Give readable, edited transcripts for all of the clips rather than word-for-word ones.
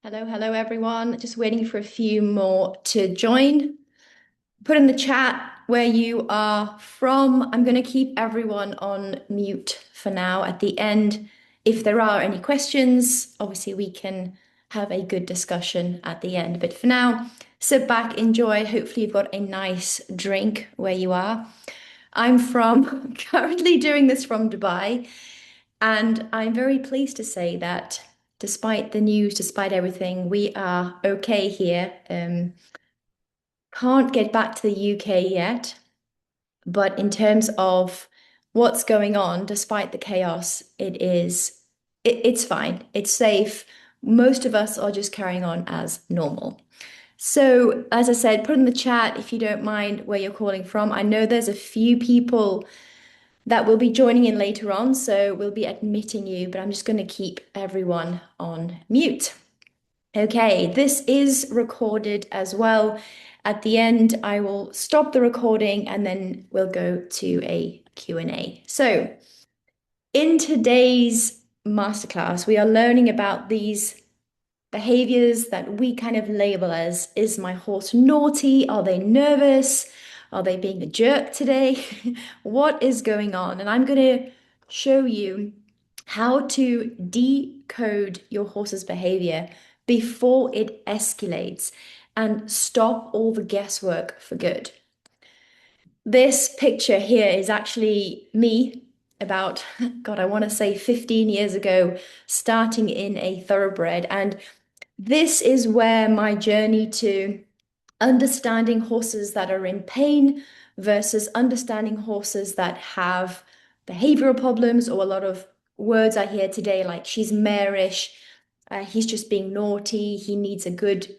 Hello, hello everyone. Just waiting for a few more to join. Put in the chat where you are from. I'm going to keep everyone on mute for now. At the end, if there are any questions, obviously we can have a good discussion at the end. But for now, sit back, enjoy. Hopefully, you've got a nice drink where you are. I'm from currently doing this from Dubai. And I'm very pleased to say that despite the news, despite everything, we are okay here. Can't get back to the UK yet, but in terms of what's going on, despite the chaos, it's fine. It's safe. Most of us are just carrying on as normal. So, as I said, put in the chat if you don't mind where you're calling from. I know there's a few people that will be joining in later on, so we'll be admitting you, but I'm just going to keep everyone on mute. Okay, this is recorded as well. At the end, I will stop the recording and then we'll go to a Q&A. So, in today's masterclass, we are learning about these behaviors that we kind of label as, is my horse naughty? Are they nervous? Are they being a jerk today? What is going on? And I'm going to show you how to decode your horse's behavior before it escalates and stop all the guesswork for good. This picture here is actually me about, God, I want to say 15 years ago, starting in a thoroughbred. And this is where my journey to understanding horses that are in pain versus understanding horses that have behavioral problems, or a lot of words I hear today, like she's marish, he's just being naughty, he needs a good,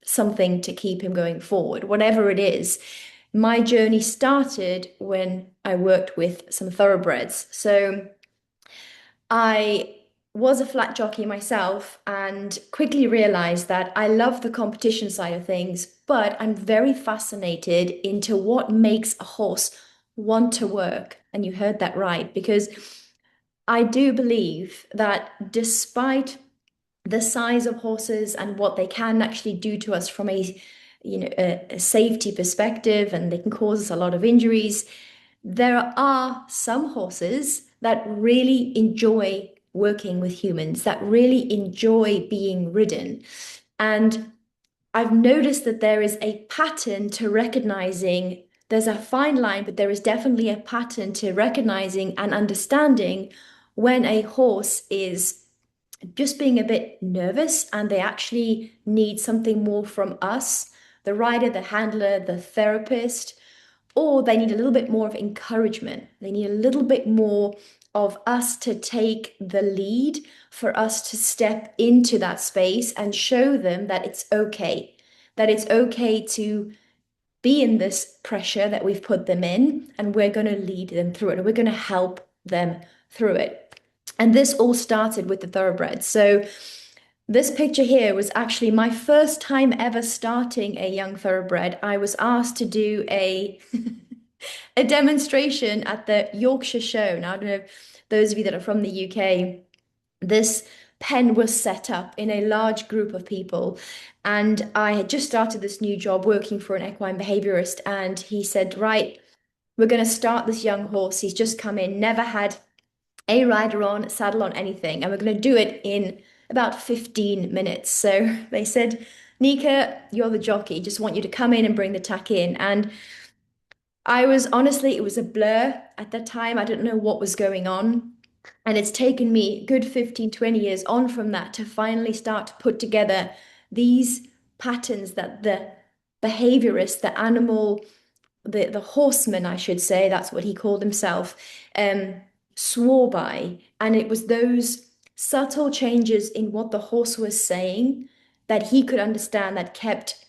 something to keep him going forward, whatever it is. My journey started when I worked with some thoroughbreds. So I was a flat jockey myself and quickly realized that I love the competition side of things, but I'm very fascinated into what makes a horse want to work. And you heard that right, because I do believe that despite the size of horses and what they can actually do to us from a safety perspective, and they can cause us a lot of injuries, there are some horses that really enjoy working with humans, that really enjoy being ridden. And I've noticed that there is a pattern to recognizing, there's a fine line, but there is definitely a pattern to recognizing and understanding when a horse is just being a bit nervous and they actually need something more from us, the rider, the handler, the therapist, or they need a little bit more of encouragement. They need a little bit more of us to take the lead, for us to step into that space and show them that it's okay to be in this pressure that we've put them in, and we're going to lead them through it. We're going to help them through it. And this all started with the thoroughbreds. So this picture here was actually my first time ever starting a young thoroughbred. I was asked to do a a demonstration at the Yorkshire Show. Now, I don't know if those of you that are from the UK, this pen was set up in a large group of people. And I had just started this new job working for an equine behaviorist. And he said, right, we're going to start this young horse. He's just come in, never had a rider on, saddle on, anything. And we're going to do it in about 15 minutes. So they said, Nika, you're the jockey. Just want you to come in and bring the tack in. And I was honestly, it was a blur at that time. I didn't know what was going on. And it's taken me a good 15, 20 years on from that to finally start to put together these patterns that the behaviorist, the animal, the horseman, I should say, that's what he called himself, um, swore by. And it was those subtle changes in what the horse was saying that he could understand that kept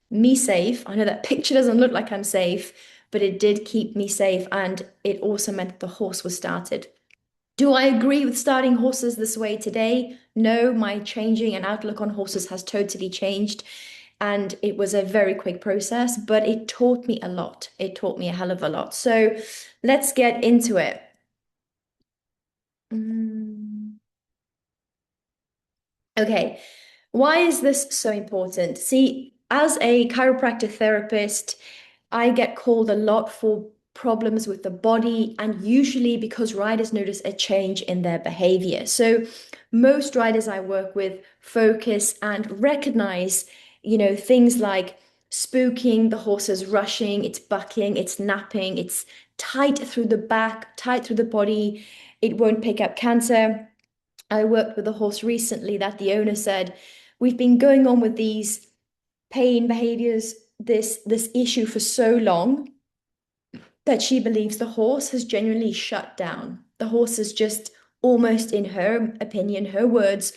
me safe. I know that picture doesn't look like I'm safe, but it did keep me safe. And it also meant that the horse was started. Do I agree with starting horses this way today? No, my changing and outlook on horses has totally changed. And it was a very quick process, but it taught me a lot. It taught me a hell of a lot. So let's get into it. Mm. Okay. Why is this so important? See, as a chiropractic therapist, I get called a lot for problems with the body, and usually because riders notice a change in their behavior. So, most riders I work with focus and recognize, things like spooking, the horse is rushing, it's bucking, it's napping, it's tight through the back, tight through the body, it won't pick up canter. I worked with a horse recently that the owner said, we've been going on with these pain behaviors, this issue for so long that she believes the horse has genuinely shut down. The horse has just almost, in her opinion, her words,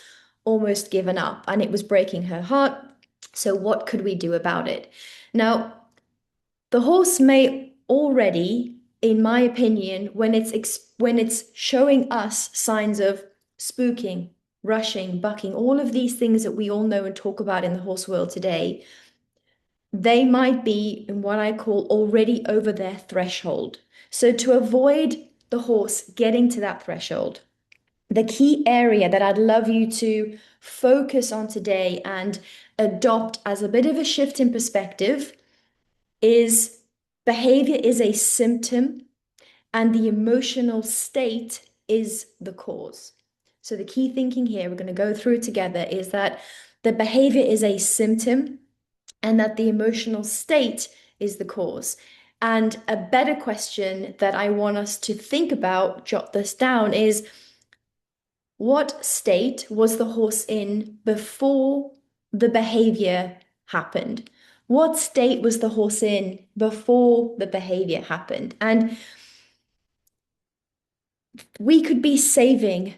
almost given up, and it was breaking her heart. So, what could we do about it? Now, the horse may already, in my opinion, when it's showing us signs of spooking, rushing, bucking, all of these things that we all know and talk about in the horse world today, they might be in what I call already over their threshold. So to avoid the horse getting to that threshold, the key area that I'd love you to focus on today and adopt as a bit of a shift in perspective is behavior is a symptom and the emotional state is the cause. So, the key thinking here, we're going to go through it together, is that the behavior is a symptom and that the emotional state is the cause. And a better question that I want us to think about, jot this down, is what state was the horse in before the behavior happened? What state was the horse in before the behavior happened? And we could be saving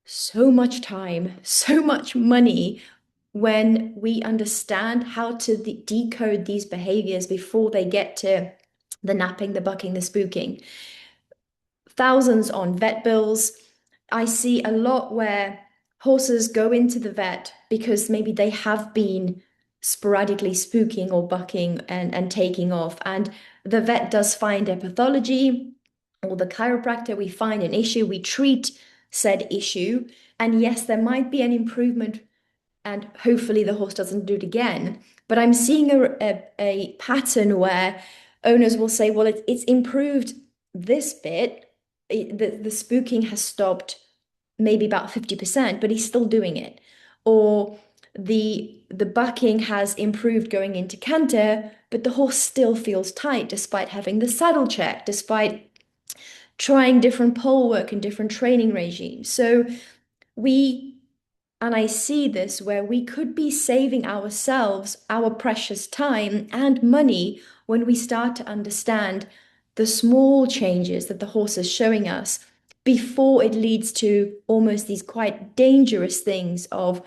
so much time, so much money when we understand how to decode these behaviors before they get to the napping, the bucking, the spooking. Thousands on vet bills. I see a lot where horses go into the vet because maybe they have been sporadically spooking or bucking and taking off. And the vet does find a pathology, or the chiropractor, we find an issue, we treat said issue. And yes, there might be an improvement and hopefully the horse doesn't do it again. But I'm seeing a pattern where owners will say, well, it's improved this bit. The spooking has stopped maybe about 50%, but he's still doing it. Or the bucking has improved going into canter, but the horse still feels tight despite having the saddle check, despite trying different pole work and different training regimes. So we and I see this where we could be saving ourselves our precious time and money when we start to understand the small changes that the horse is showing us before it leads to almost these quite dangerous things of,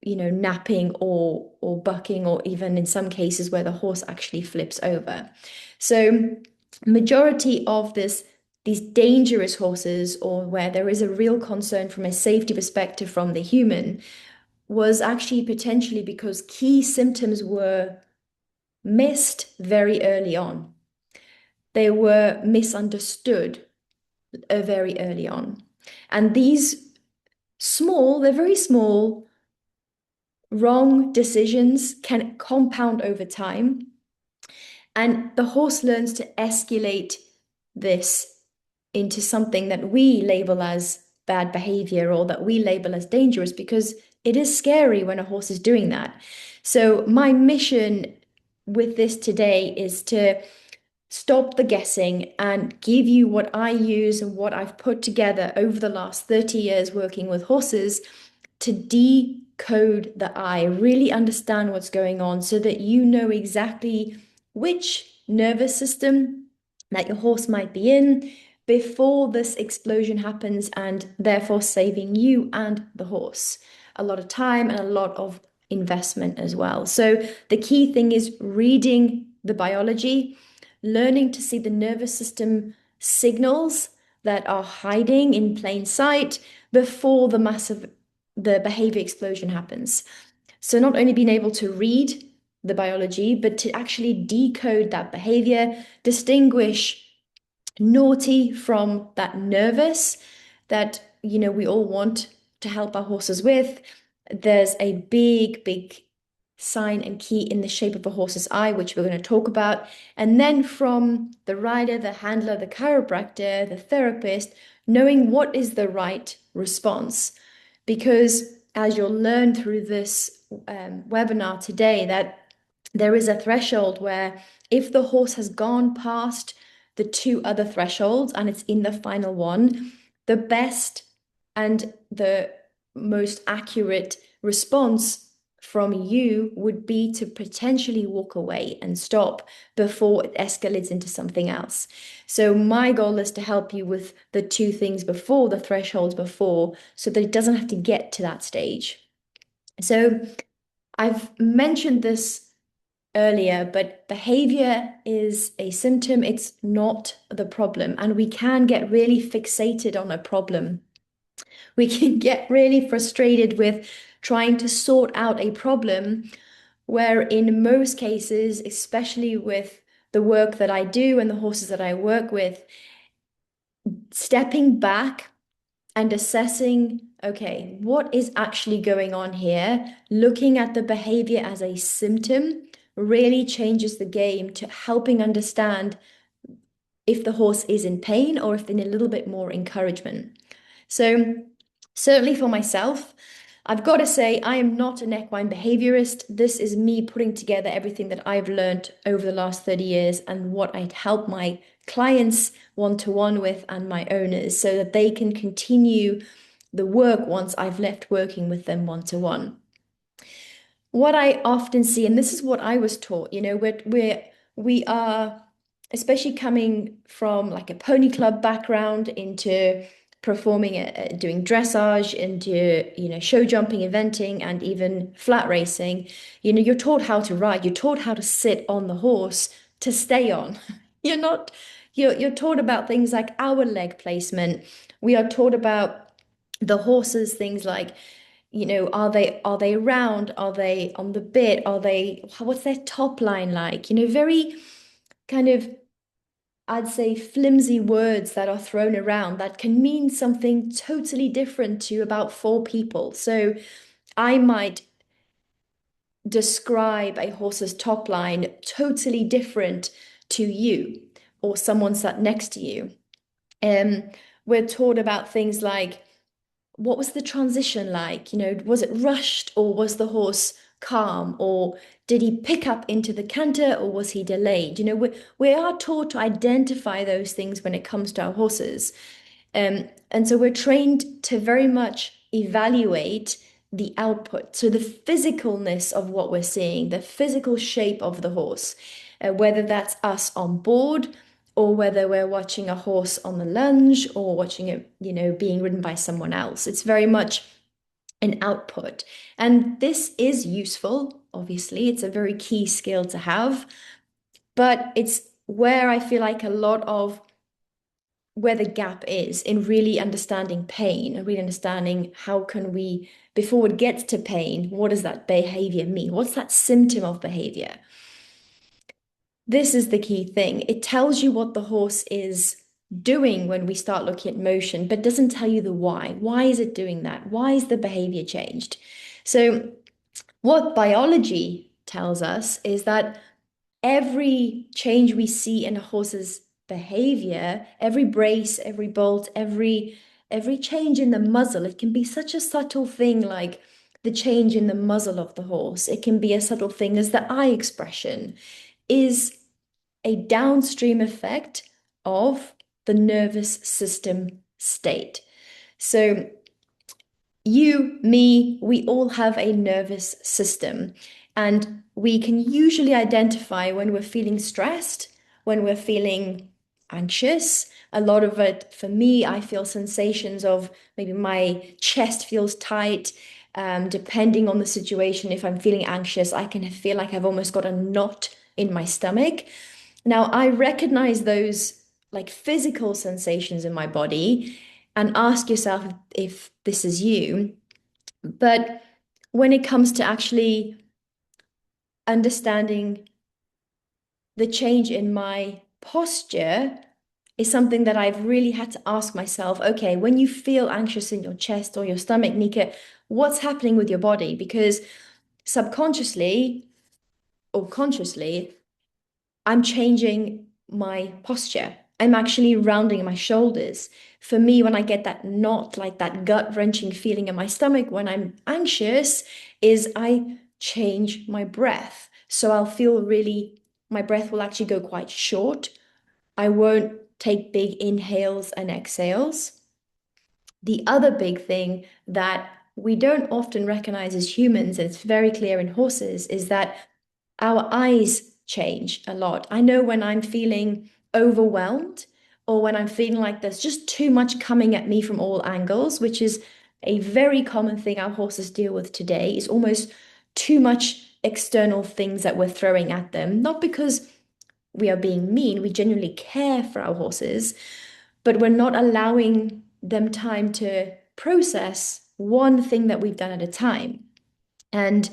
napping or bucking, or even in some cases where the horse actually flips over. So majority of these dangerous horses, or where there is a real concern from a safety perspective from the human, was actually potentially because key symptoms were missed very early on. They were misunderstood very early on. And these they're very small, wrong decisions can compound over time. And the horse learns to escalate this into something that we label as bad behavior or that we label as dangerous, because it is scary when a horse is doing that. So, my mission with this today is to stop the guessing and give you what I use and what I've put together over the last 30 years working with horses to decode the eye, really understand what's going on so that you know exactly which nervous system that your horse might be in before this explosion happens, and therefore saving you and the horse a lot of time and a lot of investment as well. So the key thing is reading the biology, learning to see the nervous system signals that are hiding in plain sight before the behavior explosion happens. So not only being able to read the biology, but to actually decode that behavior, distinguish naughty from that nervous that we all want to help our horses with. there's a big sign and key in the shape of a horse's eye, which we're going to talk about. And then from the rider, the handler, the chiropractor, the therapist, knowing what is the right response. Because as you'll learn through this webinar today, that there is a threshold where if the horse has gone past the two other thresholds and it's in the final one, the best and the most accurate response from you would be to potentially walk away and stop before it escalates into something else. So my goal is to help you with the two things before, the thresholds before, so that it doesn't have to get to that stage. So I've mentioned this earlier, but behavior is a symptom, it's not the problem. And we can get really fixated on a problem. We can get really frustrated with trying to sort out a problem, where in most cases, especially with the work that I do and the horses that I work with, stepping back and assessing, okay, what is actually going on here, looking at the behavior as a symptom really changes the game to helping understand if the horse is in pain or if they need a little bit more encouragement. So, certainly for myself, I've got to say, I am not an equine behaviorist. This is me putting together everything that I've learned over the last 30 years and what I'd help my clients one-to-one with and my owners so that they can continue the work once I've left working with them one-to-one. What I often see, and this is what I was taught, we are, especially coming from like a pony club background into performing, doing dressage, into, show jumping, eventing, and even flat racing. You're taught how to ride, you're taught how to sit on the horse to stay on. You're not, you're taught about things like our leg placement. We are taught about the horses, things like, are they round? Are they on the bit? What's their top line like? Very kind of, I'd say, flimsy words that are thrown around that can mean something totally different to about four people. So I might describe a horse's top line totally different to you or someone sat next to you. Um, we're taught about things like, what was the transition like? Was it rushed or was the horse calm? Or did he pick up into the canter or was he delayed? We are taught to identify those things when it comes to our horses. And so we're trained to very much evaluate the output. So the physicalness of what we're seeing, the physical shape of the horse, whether that's us on board or whether we're watching a horse on the lunge or watching it, being ridden by someone else. It's very much an output. And this is useful, obviously. It's a very key skill to have, but it's where I feel like a lot of where the gap is in really understanding pain and really understanding how can we, before it gets to pain, what does that behavior mean? What's that symptom of behavior? This is the key thing. It tells you what the horse is doing when we start looking at motion, but doesn't tell you the why. Why is it doing that? Why is the behavior changed? So, what biology tells us is that every change we see in a horse's behavior, every brace, every bolt, every change in the muzzle, it can be such a subtle thing like the change in the muzzle of the horse. It can be a subtle thing as the eye expression is a downstream effect of the nervous system state. So you, me, we all have a nervous system, and we can usually identify when we're feeling stressed, when we're feeling anxious. A lot of it, for me, I feel sensations of maybe my chest feels tight. Depending on the situation, if I'm feeling anxious, I can feel like I've almost got a knot in my stomach. Now, I recognize those like physical sensations in my body and ask yourself if this is you. But when it comes to actually understanding the change in my posture, is something that I've really had to ask myself, okay, when you feel anxious in your chest or your stomach, Nika, what's happening with your body? Because subconsciously or consciously, I'm changing my posture. I'm actually rounding my shoulders. For me, when I get that knot, like that gut-wrenching feeling in my stomach when I'm anxious, is I change my breath. So I'll feel really, my breath will actually go quite short. I won't take big inhales and exhales. The other big thing that we don't often recognize as humans, and it's very clear in horses, is that our eyes change a lot. I know when I'm feeling overwhelmed or when I'm feeling like there's just too much coming at me from all angles, which is a very common thing our horses deal with today, is almost too much external things that we're throwing at them. Not because we are being mean, we genuinely care for our horses, but we're not allowing them time to process one thing that we've done at a time. And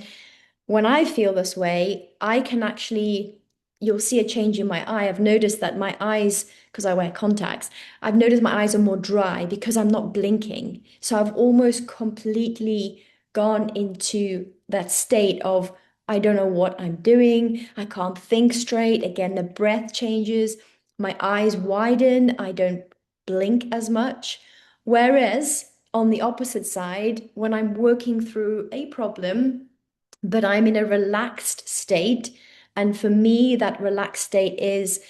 when I feel this way, I can actually, you'll see a change in my eye. I've noticed that my eyes, because I wear contacts, I've noticed my eyes are more dry because I'm not blinking. So I've almost completely gone into that state of, I don't know what I'm doing. I can't think straight. Again, the breath changes. My eyes widen. I don't blink as much. Whereas on the opposite side, when I'm working through a problem, but I'm in a relaxed state. And for me, that relaxed state is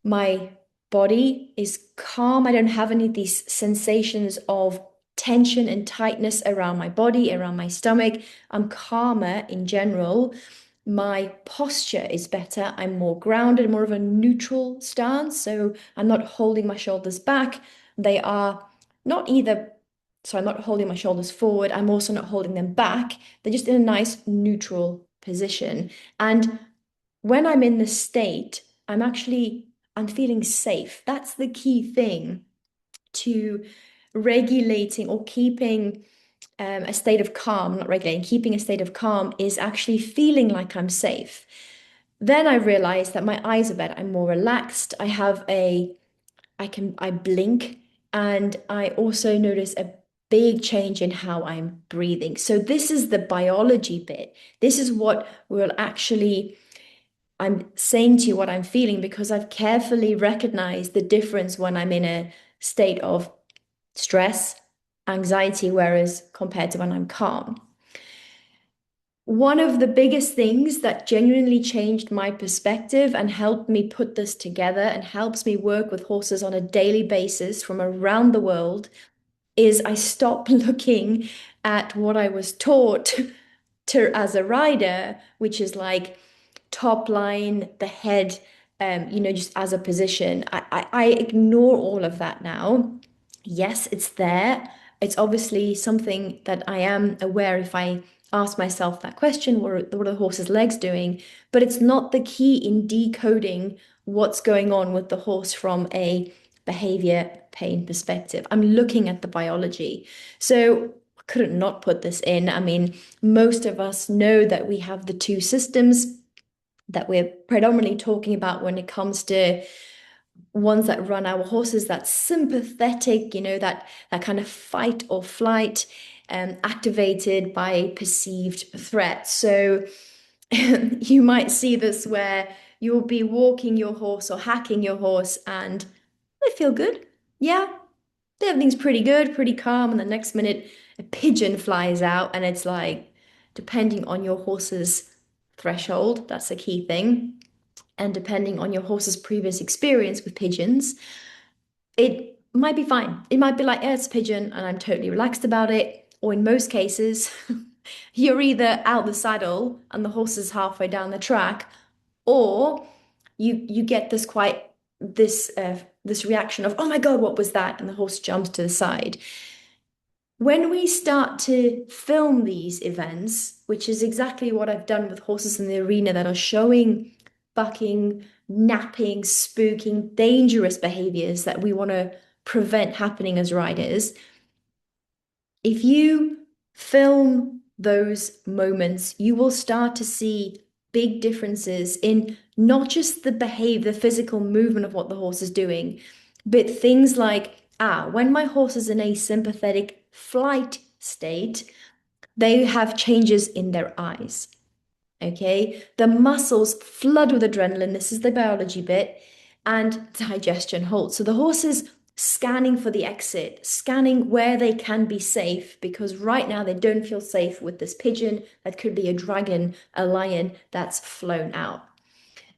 my body is calm. I don't have any of these sensations of tension and tightness around my body, around my stomach. I'm calmer in general. My posture is better. I'm more grounded, more of a neutral stance. So I'm not holding my shoulders back. They are not either, so I'm not holding my shoulders forward. I'm also not holding them back. They're just in a nice neutral position. And when I'm in this state, I'm feeling safe. That's the key thing to regulating or keeping a state of calm, not regulating, keeping a state of calm is actually feeling like I'm safe. Then I realized that my eyes are better. I'm more relaxed. I blink, and I also notice a big change in how I'm breathing. So this is the biology bit. This is what will actually I'm saying to you what I'm feeling because I've carefully recognized the difference when I'm in a state of stress, anxiety, whereas compared to when I'm calm. One of the biggest things that genuinely changed my perspective and helped me put this together and helps me work with horses on a daily basis from around the world is I stopped looking at what I was taught to as a rider, which is like top line, the head, just as a position. I ignore all of that now. Yes, it's there. It's obviously something that I am aware if I ask myself that question, what are the horse's legs doing? But it's not the key in decoding what's going on with the horse from a behavior pain perspective. I'm looking at the biology. So I couldn't not put this in. I mean, most of us know that we have the two systems that we're predominantly talking about when it comes to ones that run our horses, that sympathetic, that kind of fight or flight, activated by perceived threat. So you might see this where you'll be walking your horse or hacking your horse and they feel good. Yeah, everything's pretty good, pretty calm. And the next minute, a pigeon flies out, and it's like, depending on your horse's threshold, that's a key thing. And depending on your horse's previous experience with pigeons, it might be fine. It might be like, yeah, it's a pigeon, and I'm totally relaxed about it. Or in most cases, you're either out the saddle and the horse is halfway down the track, or you get this reaction of, oh my God, what was that? And the horse jumps to the side. When we start to film these events, which is exactly what I've done with horses in the arena that are showing bucking, napping, spooking, dangerous behaviors that we want to prevent happening as riders, if you film those moments, you will start to see big differences in not just the behavior, the physical movement of what the horse is doing, But things like, when my horse is in a sympathetic flight state, they have changes in their eyes. Okay, the muscles flood with adrenaline. This is the biology bit, and digestion halts. So the horse is scanning for the exit, scanning where they can be safe, because right now they don't feel safe with this pigeon that could be a dragon, a lion that's flown out.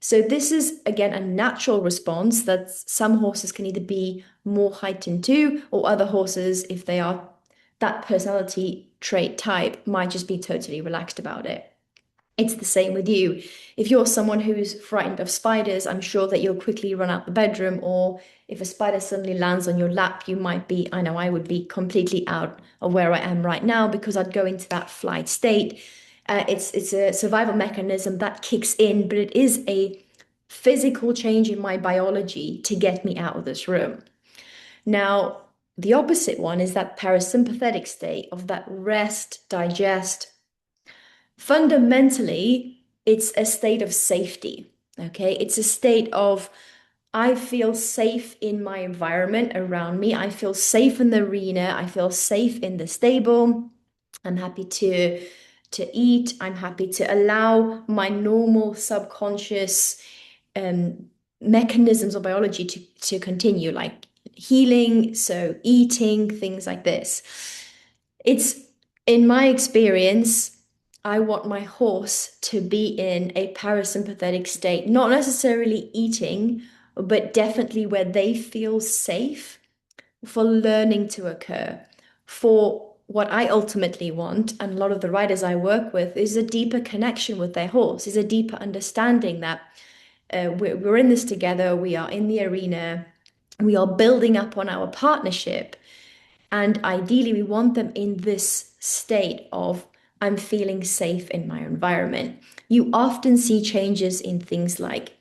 So this is again a natural response that some horses can either be more heightened to, or other horses, if they are that personality trait type, might just be totally relaxed about it. It's the same with you. If you're someone who's frightened of spiders, I'm sure that you'll quickly run out the bedroom, or if a spider suddenly lands on your lap, you might be, I know I would be completely out of where I am right now because I'd go into that flight state. It's a survival mechanism that kicks in, but it is a physical change in my biology to get me out of this room. Now, the opposite one is that parasympathetic state of that rest, digest. Fundamentally, it's a state of safety. Okay. It's a state of, I feel safe in my environment around me. I feel safe in the arena. I feel safe in the stable. I'm happy to eat. I'm happy to allow my normal subconscious um, mechanisms of biology to continue, like healing, so eating, things like this. It's in my experience, I want my horse to be in a parasympathetic state, not necessarily eating, but definitely where they feel safe for learning to occur. For what I ultimately want, and a lot of the riders I work with, is a deeper connection with their horse, is a deeper understanding that we're in this together, we are in the arena, we are building up on our partnership. And ideally, we want them in this state of, I'm feeling safe in my environment. You often see changes in things like,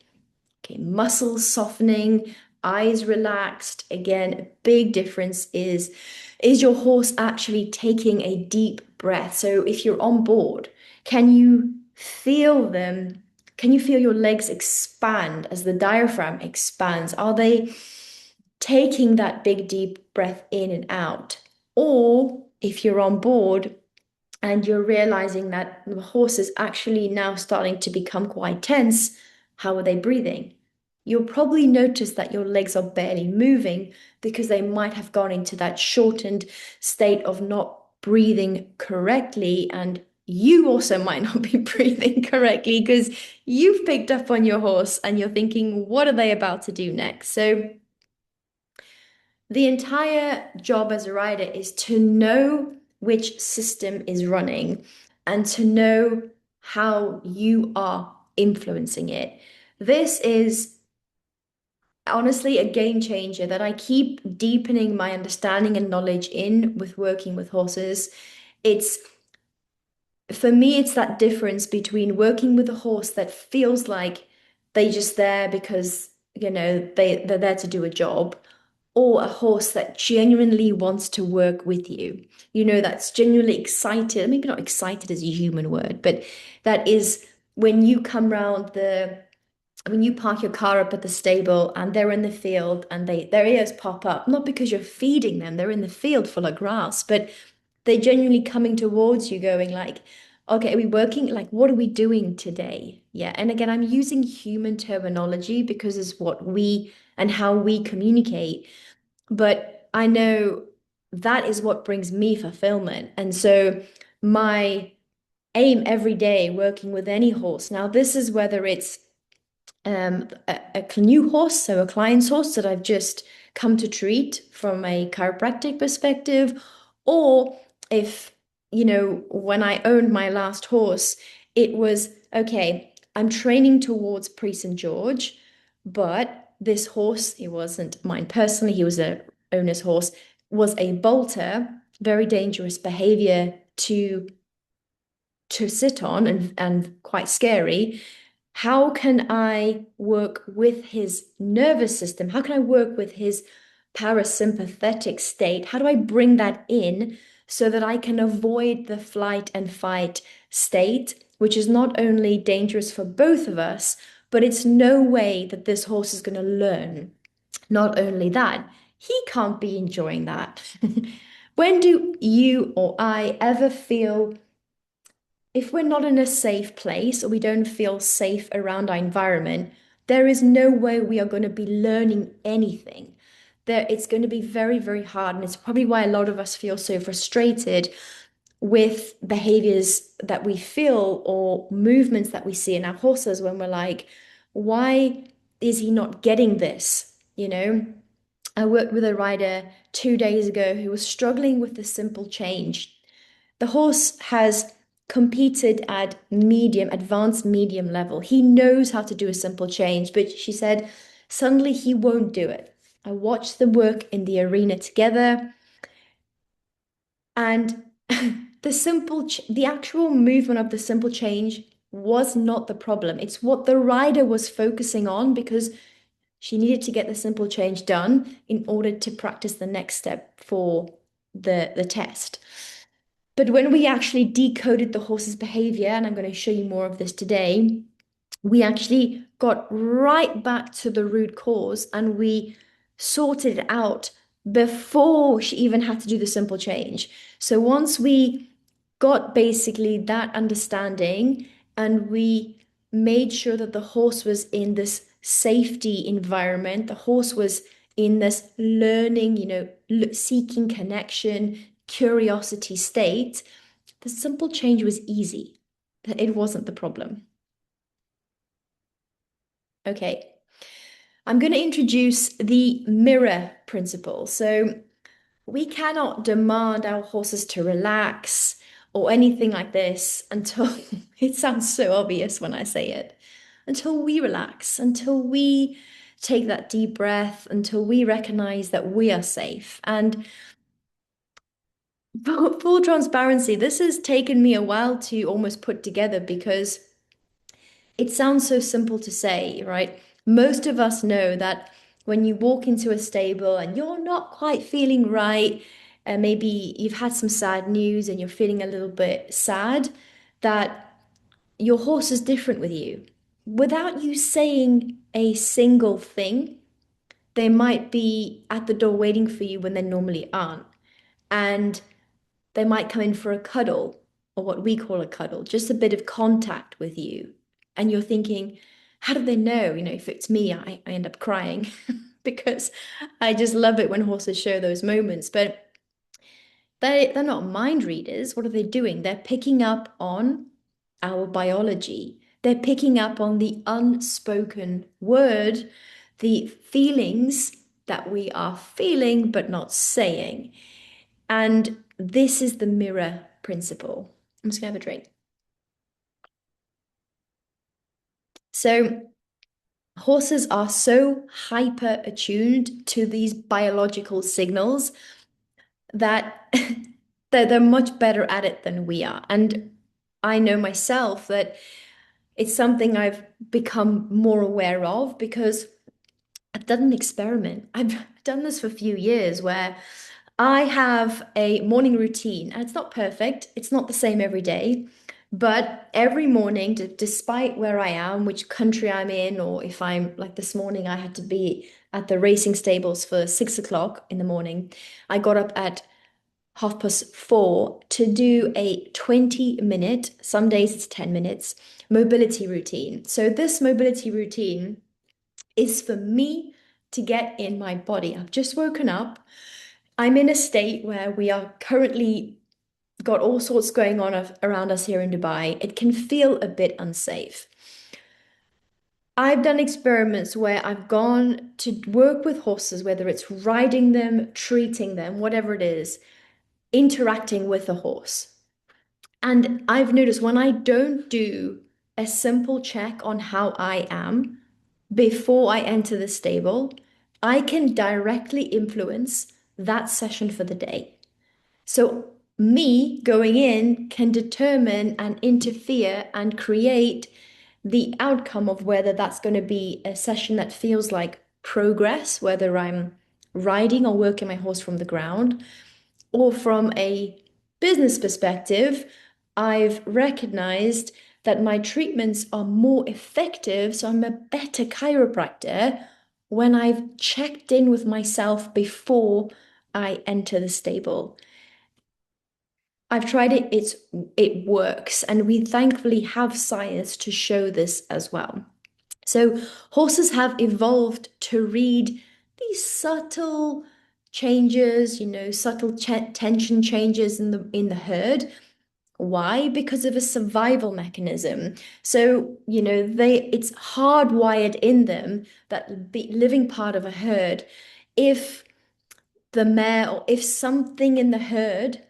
okay, muscles softening, eyes relaxed. Again, a big difference is your horse actually taking a deep breath? So if you're on board, can you feel them? Can you feel your legs expand as the diaphragm expands? Are they taking that big deep breath in and out? Or if you're on board and you're realizing that the horse is actually now starting to become quite tense, how are they breathing? You'll probably notice that your legs are barely moving because they might have gone into that shortened state of not breathing correctly. And you also might not be breathing correctly because you've picked up on your horse and you're thinking, what are they about to do next? So the entire job as a rider is to know which system is running and to know how you are influencing it. This is honestly a game changer that I keep deepening my understanding and knowledge in with working with horses. It's for me, it's that difference between working with a horse that feels like they just there because, they're there to do a job, or a horse that genuinely wants to work with you. That's genuinely excited. Maybe not excited is a human word, but that is when you come round when you park your car up at the stable and they're in the field and their ears pop up, not because you're feeding them, they're in the field full of grass, but they're genuinely coming towards you going like, okay, are we working? Like, what are we doing today? Yeah. And again, I'm using human terminology because it's what we and how we communicate. But I know that is what brings me fulfillment. And so my aim every day working with any horse, now this is whether it's a new horse, so a client's horse that I've just come to treat from a chiropractic perspective, or if, when I owned my last horse, it was okay, I'm training towards Prix St. George, but this horse, he wasn't mine personally, he was a owner's horse, was a bolter, very dangerous behavior to sit on and quite scary. How can I work with his nervous system? How can I work with his parasympathetic state? How do I bring that in so that I can avoid the flight and fight state, which is not only dangerous for both of us, but it's no way that this horse is going to learn. Not only that, he can't be enjoying that. When do you or I ever feel if we're not in a safe place or we don't feel safe around our environment, there is no way we are going to be learning anything. There, it's going to be very, very hard. And it's probably why a lot of us feel so frustrated with behaviors that we feel or movements that we see in our horses when we're like, why is he not getting this? You know, I worked with a rider 2 days ago who was struggling with the simple change. The horse has competed at medium, advanced medium level. He knows how to do a simple change, but she said suddenly he won't do it. I watched them work in the arena together, and the actual movement of the simple change was not the problem. It's what the rider was focusing on because she needed to get the simple change done in order to practice the next step for the test. But when we actually decoded the horse's behavior, and I'm going to show you more of this today, we actually got right back to the root cause and we sorted it out before she even had to do the simple change. So once we got basically that understanding and we made sure that the horse was in this safety environment, the horse was in this learning, seeking connection, curiosity state, the simple change was easy. It wasn't the problem. Okay, I'm going to introduce the mirror principle. So we cannot demand our horses to relax or anything like this until it sounds so obvious when I say it, until we relax, until we take that deep breath, until we recognize that we are safe. And full transparency, this has taken me a while to almost put together because it sounds so simple to say, right? Most of us know that when you walk into a stable and you're not quite feeling right, and maybe you've had some sad news and you're feeling a little bit sad, that your horse is different with you. Without you saying a single thing, they might be at the door waiting for you when they normally aren't. And they might come in for a cuddle, or what we call a cuddle, just a bit of contact with you. And you're thinking, how do they know? If it's me, I end up crying because I just love it when horses show those moments. But they're not mind readers. What are they doing? They're picking up on our biology. They're picking up on the unspoken word, the feelings that we are feeling but not saying. And this is the mirror principle. I'm just gonna have a drink. So horses are so hyper attuned to these biological signals that they're much better at it than we are. And I know myself that it's something I've become more aware of because I've done an experiment. I've done this for a few years where I have a morning routine, and it's not perfect. It's not the same every day, but every morning, despite where I am, which country I'm in, or if I'm like this morning, I had to be at the racing stables for 6 o'clock in the morning. I got up at 4:30 to do a 20-minute, some days it's 10 minutes, mobility routine. So this mobility routine is for me to get in my body. I've just woken up. I'm in a state where we are currently got all sorts going on around us here in Dubai. It can feel a bit unsafe. I've done experiments where I've gone to work with horses, whether it's riding them, treating them, whatever it is, interacting with a horse. And I've noticed when I don't do a simple check on how I am before I enter the stable, I can directly influence that session for the day. So, me going in can determine and interfere and create the outcome of whether that's going to be a session that feels like progress, whether I'm riding or working my horse from the ground, or from a business perspective, I've recognized that my treatments are more effective, so I'm a better chiropractor when I've checked in with myself before I enter the stable. I've tried it, it works, and we thankfully have science to show this as well. So horses have evolved to read these subtle changes, subtle tension changes in the herd. Why? Because of a survival mechanism. So, it's hardwired in them that the living part of a herd, if the mare or if something in the herd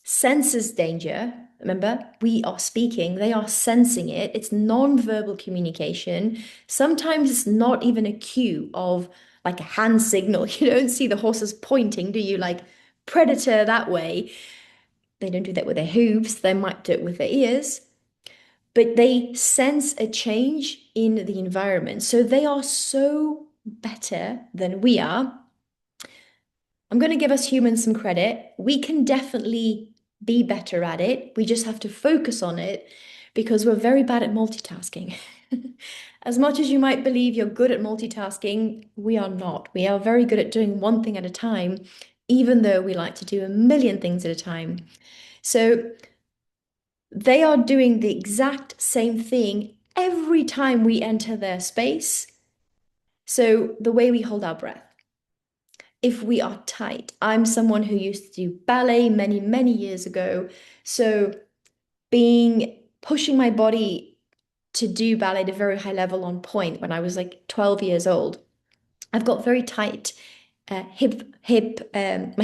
senses danger, remember, we are speaking, they are sensing it. It's non-verbal communication. Sometimes it's not even a cue of like a hand signal. You don't see the horses pointing, do you? Like predator that way. They don't do that with their hooves, they might do it with their ears, but they sense a change in the environment. So they are so better than we are. I'm going to give us humans some credit. We can definitely be better at it. We just have to focus on it because we're very bad at multitasking. As much as you might believe you're good at multitasking, we are not. We are very good at doing one thing at a time, even though we like to do a million things at a time. So they are doing the exact same thing every time we enter their space. So the way we hold our breath, if we are tight. I'm someone who used to do ballet many, many years ago. So pushing my body to do ballet at a very high level on point when I was like 12 years old. I've got very tight my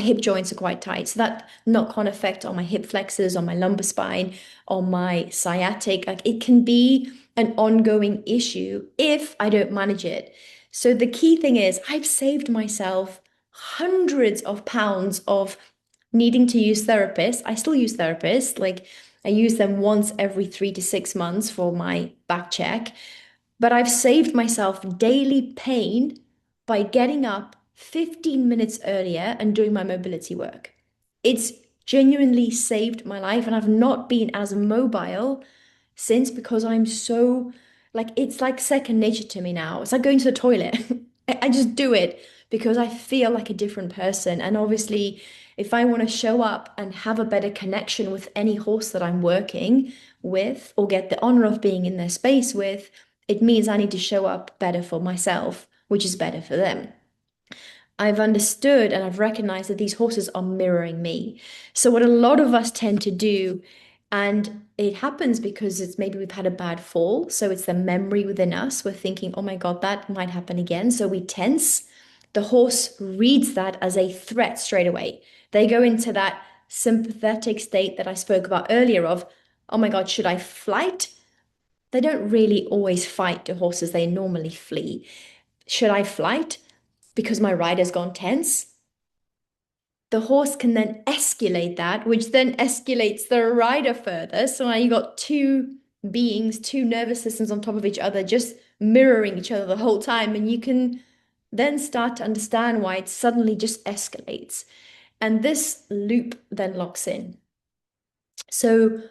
hip joints are quite tight. So that knock-on effect on my hip flexors, on my lumbar spine, on my sciatic, like it can be an ongoing issue if I don't manage it. So the key thing is I've saved myself hundreds of pounds of needing to use therapists. I still use therapists, like I use them once every 3 to 6 months for my back check. But I've saved myself daily pain by getting up 15 minutes earlier and doing my mobility work. It's genuinely saved my life, and I've not been as mobile since because I'm so like it's like second nature to me now. It's like going to the toilet. I just do it because I feel like a different person. And obviously, if I want to show up and have a better connection with any horse that I'm working with or get the honor of being in their space with, it means I need to show up better for myself, which is better for them. I've understood and I've recognized that these horses are mirroring me. So, what a lot of us tend to do, and it happens because it's maybe we've had a bad fall. So, it's the memory within us. We're thinking, oh my God, that might happen again. So, we tense. The horse reads that as a threat straight away. They go into that sympathetic state that I spoke about earlier of, oh my God, should I fight? They don't really always fight the horses, they normally flee. Should I fight because my rider's gone tense? The horse can then escalate that, which then escalates the rider further. So now you got two beings, two nervous systems on top of each other, just mirroring each other the whole time. And you can then start to understand why it suddenly just escalates. And this loop then locks in. So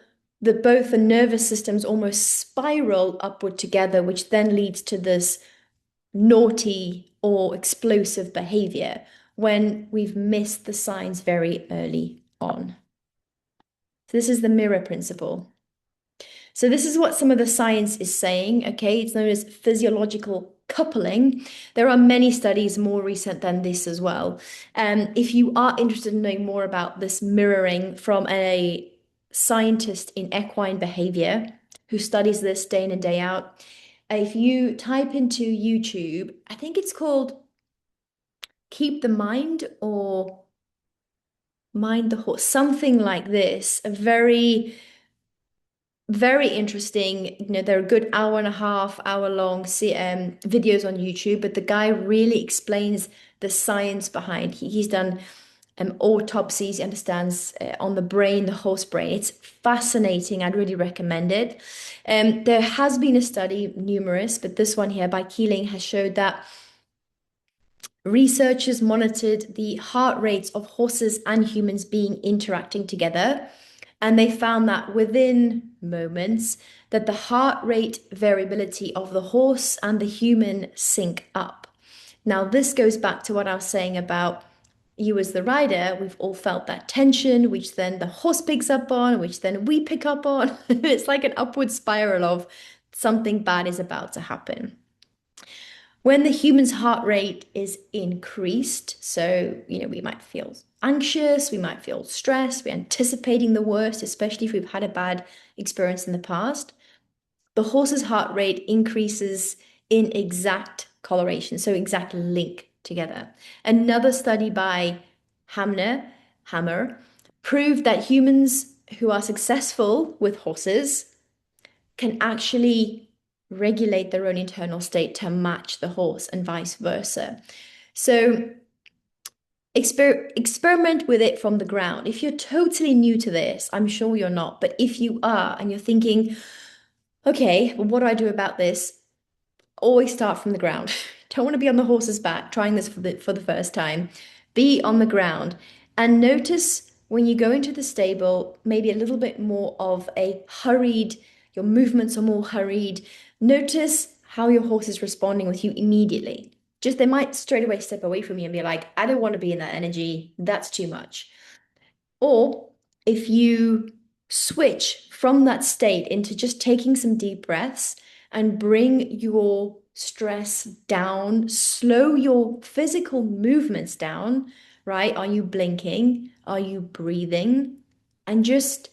both the nervous systems almost spiral upward together, which then leads to this naughty or explosive behavior when we've missed the signs very early on. So this is the mirror principle. So this is what some of the science is saying, okay? It's known as physiological coupling. There are many studies more recent than this as well. If you are interested in knowing more about this mirroring from a scientist in equine behavior who studies this day in and day out, if you type into YouTube, I think it's called Keep the Mind or Mind the Horse, something like this, a very very interesting. There are good hour and a half, hour long videos on YouTube, but the guy really explains the science behind. He's done autopsies, he understands on the brain, the horse brain. It's fascinating. I'd really recommend it. There has been a study, numerous, but this one here by Keeling has showed that researchers monitored the heart rates of horses and humans being interacting together, and they found that within moments that the heart rate variability of the horse and the human sync up. Now, this goes back to what I was saying about you as the rider. We've all felt that tension, which then the horse picks up on, which then we pick up on. It's like an upward spiral of something bad is about to happen. When the human's heart rate is increased, so, we might feel anxious, we might feel stressed, we're anticipating the worst, especially if we've had a bad experience in the past, the horse's heart rate increases in exact correlation, so exact link together. Another study by Hamner, Hammer proved that humans who are successful with horses can actually regulate their own internal state to match the horse and vice versa. So experiment with it from the ground. If you're totally new to this, I'm sure you're not, but if you are and you're thinking, okay, well, what do I do about this? Always start from the ground. Don't want to be on the horse's back trying this for the first time. Be on the ground and notice when you go into the stable, maybe a little bit more of a hurried, your movements are more hurried. Notice how your horse is responding with you immediately. Just they might straight away step away from you and be like, I don't want to be in that energy. That's too much. Or if you switch from that state into just taking some deep breaths and bring your stress down, slow your physical movements down, right? Are you blinking? Are you breathing? And just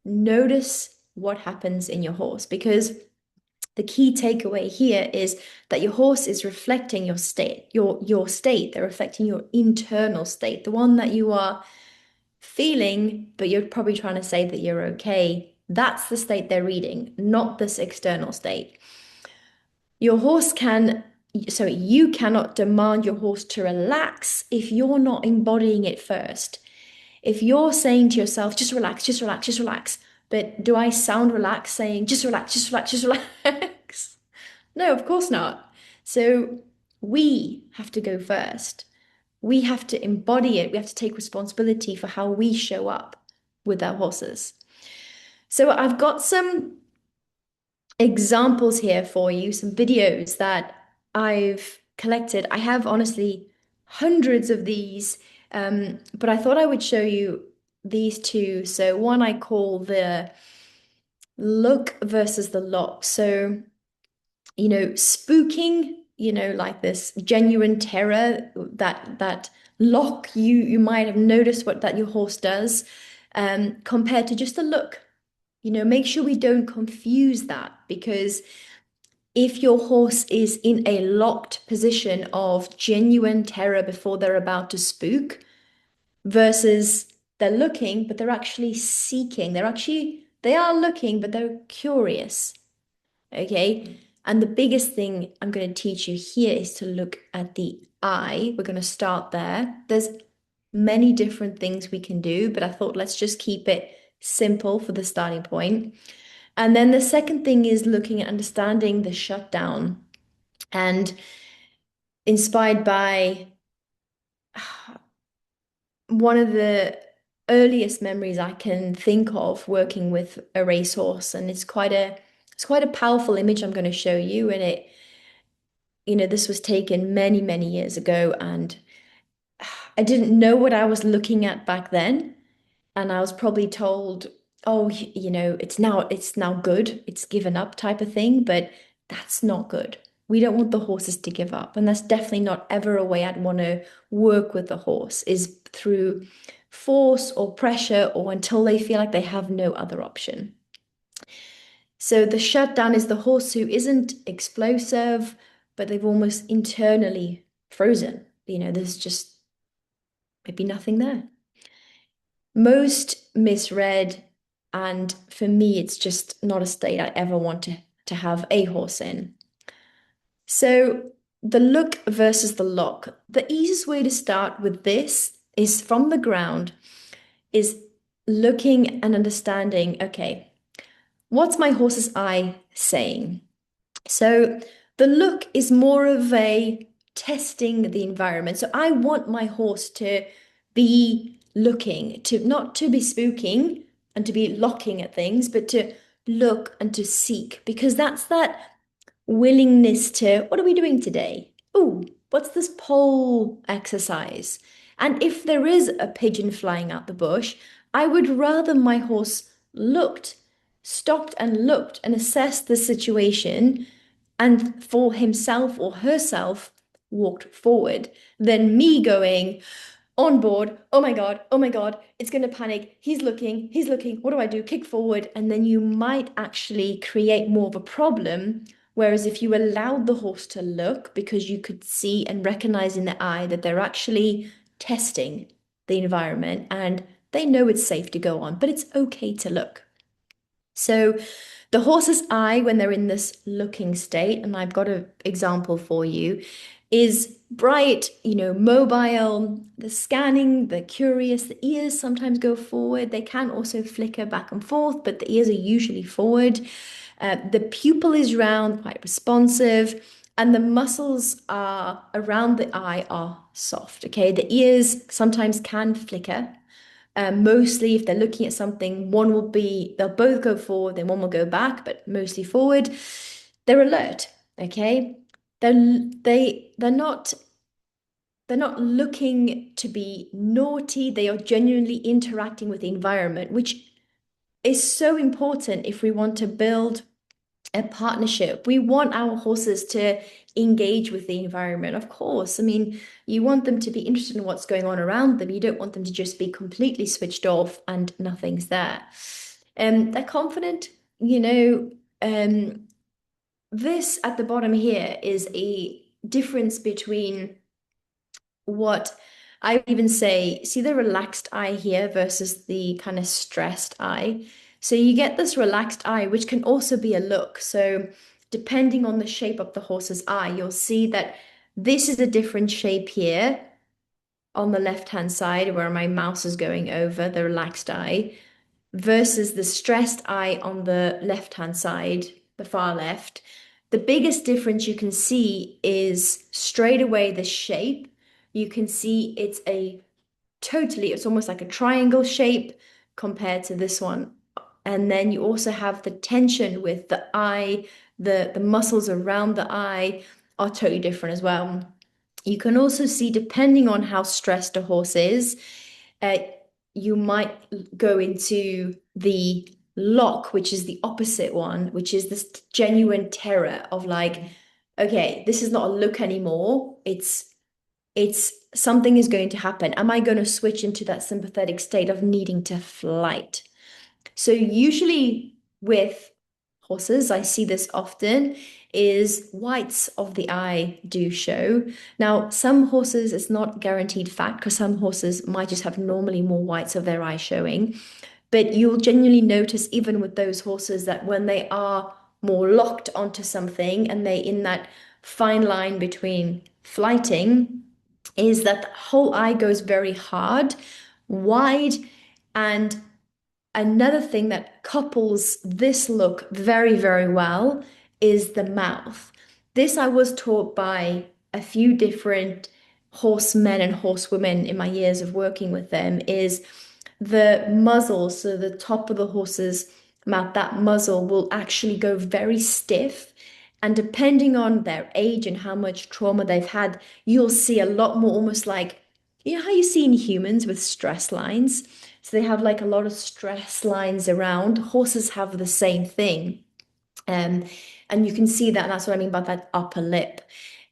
notice what happens in your horse because the key takeaway here is that your horse is reflecting your state, your state. They're reflecting your internal state, the one that you are feeling, but you're probably trying to say that you're okay. That's the state they're reading, not this external state. Your horse can, so you cannot demand your horse to relax if you're not embodying it first. If you're saying to yourself, just relax, just relax, just relax, but do I sound relaxed saying, just relax, just relax, just relax? No, of course not. So we have to go first. We have to embody it. We have to take responsibility for how we show up with our horses. So I've got some examples here for you, some videos that I've collected. I have honestly hundreds of these, but I thought I would show you these two. So one I call the look versus the lock. So spooking, like this genuine terror, that lock, you might have noticed what that your horse does, compared to just a look. Make sure we don't confuse that because if your horse is in a locked position of genuine terror before they're about to spook versus they're looking, but they're actually seeking, they are looking, but they're curious. Okay. And the biggest thing I'm going to teach you here is to look at the eye. We're going to start there. There's many different things we can do, but I thought let's just keep it simple for the starting point. And then the second thing is looking at understanding the shutdown and inspired by one of the earliest memories I can think of working with a racehorse. And it's quite a powerful image I'm going to show you. And this was taken many, many years ago, and I didn't know what I was looking at back then. And I was probably told, oh, it's now good, it's given up type of thing, but that's not good. We don't want the horses to give up. And that's definitely not ever a way I'd want to work with the horse, is through force or pressure or until they feel like they have no other option. So the shutdown is the horse who isn't explosive, but they've almost internally frozen. There's just maybe nothing there. Most misread, and for me, it's just not a state I ever want to have a horse in. So the look versus the lock. The easiest way to start with this is from the ground, is looking and understanding, okay, what's my horse's eye saying? So the look is more of a testing the environment. So I want my horse to be looking, to not to be spooking and to be locking at things, but to look and to seek, because that's that willingness to, what are we doing today? oh, what's this pole exercise? And if there is a pigeon flying out the bush, I would rather my horse stopped and looked and assessed the situation and for himself or herself walked forward than me going on board. Oh my God, it's going to panic. He's looking. What do I do? Kick forward. And then you might actually create more of a problem. Whereas if you allowed the horse to look, because you could see and recognize in the eye that they're actually testing the environment and they know it's safe to go on, but it's okay to look. So the horse's eye, when they're in this looking state, and I've got an example for you, is bright, mobile, the scanning, the curious, the ears sometimes go forward. They can also flicker back and forth, but the ears are usually forward. The pupil is round, quite responsive, and the muscles are around the eye are soft. Okay, the ears sometimes can flicker. Mostly, if they're looking at something, they'll both go forward, then one will go back, but mostly forward. They're alert, okay? They're not looking to be naughty. They are genuinely interacting with the environment, which is so important if we want to build a partnership. We want our horses to engage with the environment, of course. I mean, you want them to be interested in what's going on around them. You don't want them to just be completely switched off and nothing's there. They're confident, you know. This at the bottom here is a difference between what I even say, see the relaxed eye here versus the kind of stressed eye. So you get this relaxed eye, which can also be a look. So depending on the shape of the horse's eye, you'll see that this is a different shape here on the left-hand side where my mouse is going over the relaxed eye versus the stressed eye on the left-hand side, the far left. The biggest difference you can see is straight away the shape. You can see it's almost like a triangle shape compared to this one. And then you also have the tension with the eye, the muscles around the eye are totally different as well. You can also see, depending on how stressed a horse is, uh, you might go into the lock, which is the opposite one, which is this genuine terror of like, okay, this is not a look anymore. It's something is going to happen. Am I going to switch into that sympathetic state of needing to flight? So usually with horses, I see this often, is whites of the eye do show. Now, some horses, it's not guaranteed fact because some horses might just have normally more whites of their eye showing. But you'll genuinely notice even with those horses that when they are more locked onto something and they in that fine line between flighting, is that the whole eye goes very hard, wide, and another thing that couples this look very, very well is the mouth. This I was taught by a few different horsemen and horsewomen in my years of working with them is the muzzle, so the top of the horse's mouth, that muzzle will actually go very stiff. And depending on their age and how much trauma they've had, you'll see a lot more almost like, how you see in humans with stress lines. So they have like a lot of stress lines around. Horses have the same thing. Um, and you can see that, and that's what I mean by that upper lip.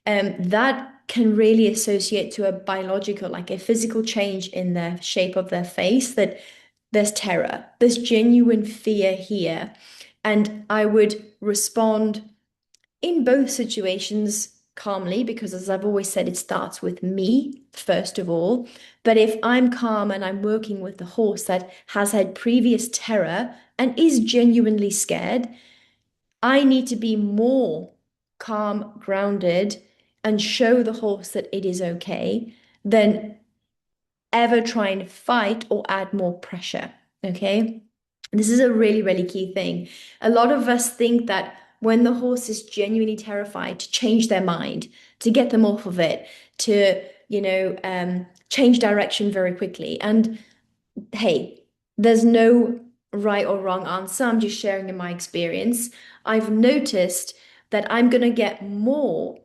That can really associate to a biological, like a physical change in the shape of their face, that there's terror, there's genuine fear here. And I would respond in both situations calmly, because as I've always said, it starts with me first of all. But if I'm calm and I'm working with the horse that has had previous terror and is genuinely scared, I need to be more calm, grounded, and show the horse that it is okay than ever try and fight or add more pressure. Okay. This is a really, really key thing. A lot of us think that when the horse is genuinely terrified, to change their mind, to get them off of it, to, change direction very quickly. And hey, there's no right or wrong answer. I'm just sharing in my experience. I've noticed that I'm going to get more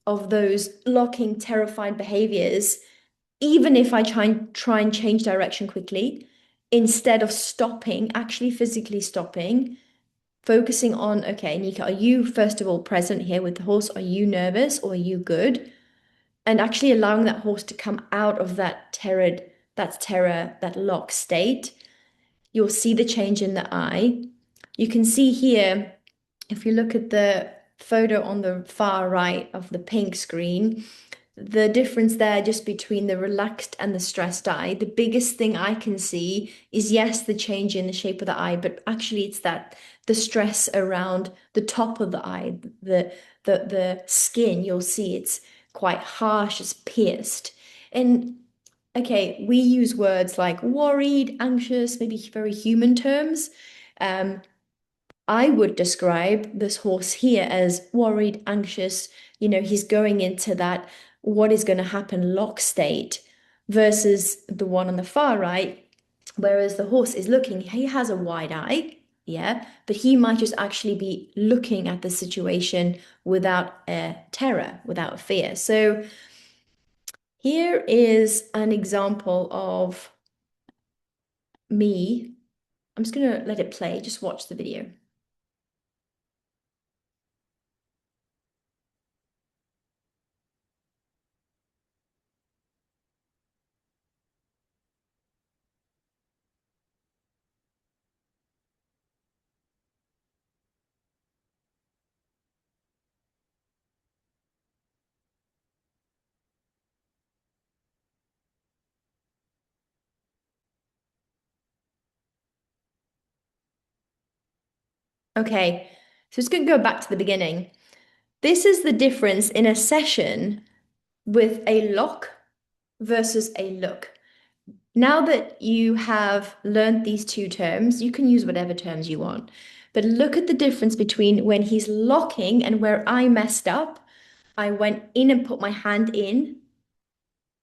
of those locking, terrified behaviors, even if I try and change direction quickly, instead of stopping, actually physically stopping, focusing on, okay, Nika, are you first of all present here with the horse? Are you nervous or are you good? And actually allowing that horse to come out of that lock state, you'll see the change in the eye. You can see here, if you look at the photo on the far right of the pink screen, the difference there just between the relaxed and the stressed eye. The biggest thing I can see is, yes, the change in the shape of the eye, but actually it's that the stress around the top of the eye, the skin, you'll see it's quite harsh, it's pierced. And okay, we use words like worried, anxious, maybe very human terms. Um, I would describe this horse here as worried, anxious. He's going into that what is going to happen lock state versus the one on the far right, whereas the horse is looking, he has a wide eye, yeah, but he might just actually be looking at the situation without terror, without fear. So here is an example of me. I'm just going to let it play, just watch the video. Okay, so it's going to go back to the beginning. This is the difference in a session with a lock versus a look. Now that you have learned these two terms, you can use whatever terms you want. But look at the difference between when he's locking and where I messed up. I went in and put my hand in,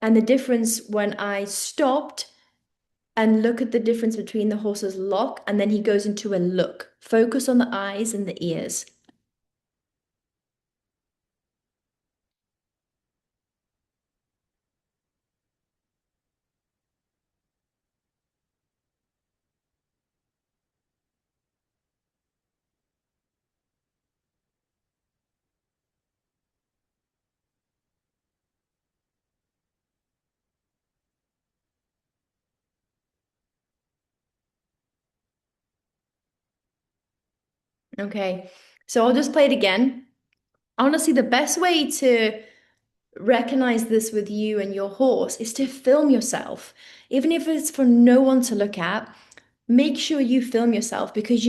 and the difference when I stopped, and look at the difference between the horse's lock and then he goes into a look. Focus on the eyes and the ears. Okay, so I'll just play it again. Honestly, the best way to recognize this with you and your horse is to film yourself. Even if it's for no one to look at, make sure you film yourself because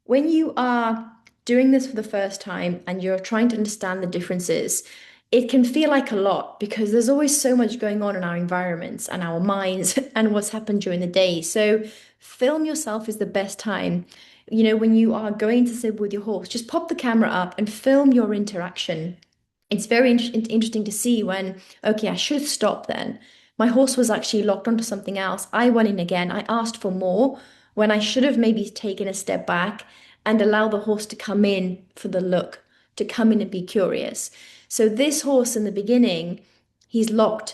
when you are doing this for the first time and you're trying to understand the differences, it can feel like a lot because there's always so much going on in our environments and our minds and what's happened during the day. So film yourself is the best time. When you are going to sit with your horse, just pop the camera up and film your interaction. It's very interesting to see when, okay, I should have stopped then. My horse was actually locked onto something else. I went in again. I asked for more when I should have maybe taken a step back and allow the horse to come in for the look, to come in and be curious. So this horse in the beginning, he's locked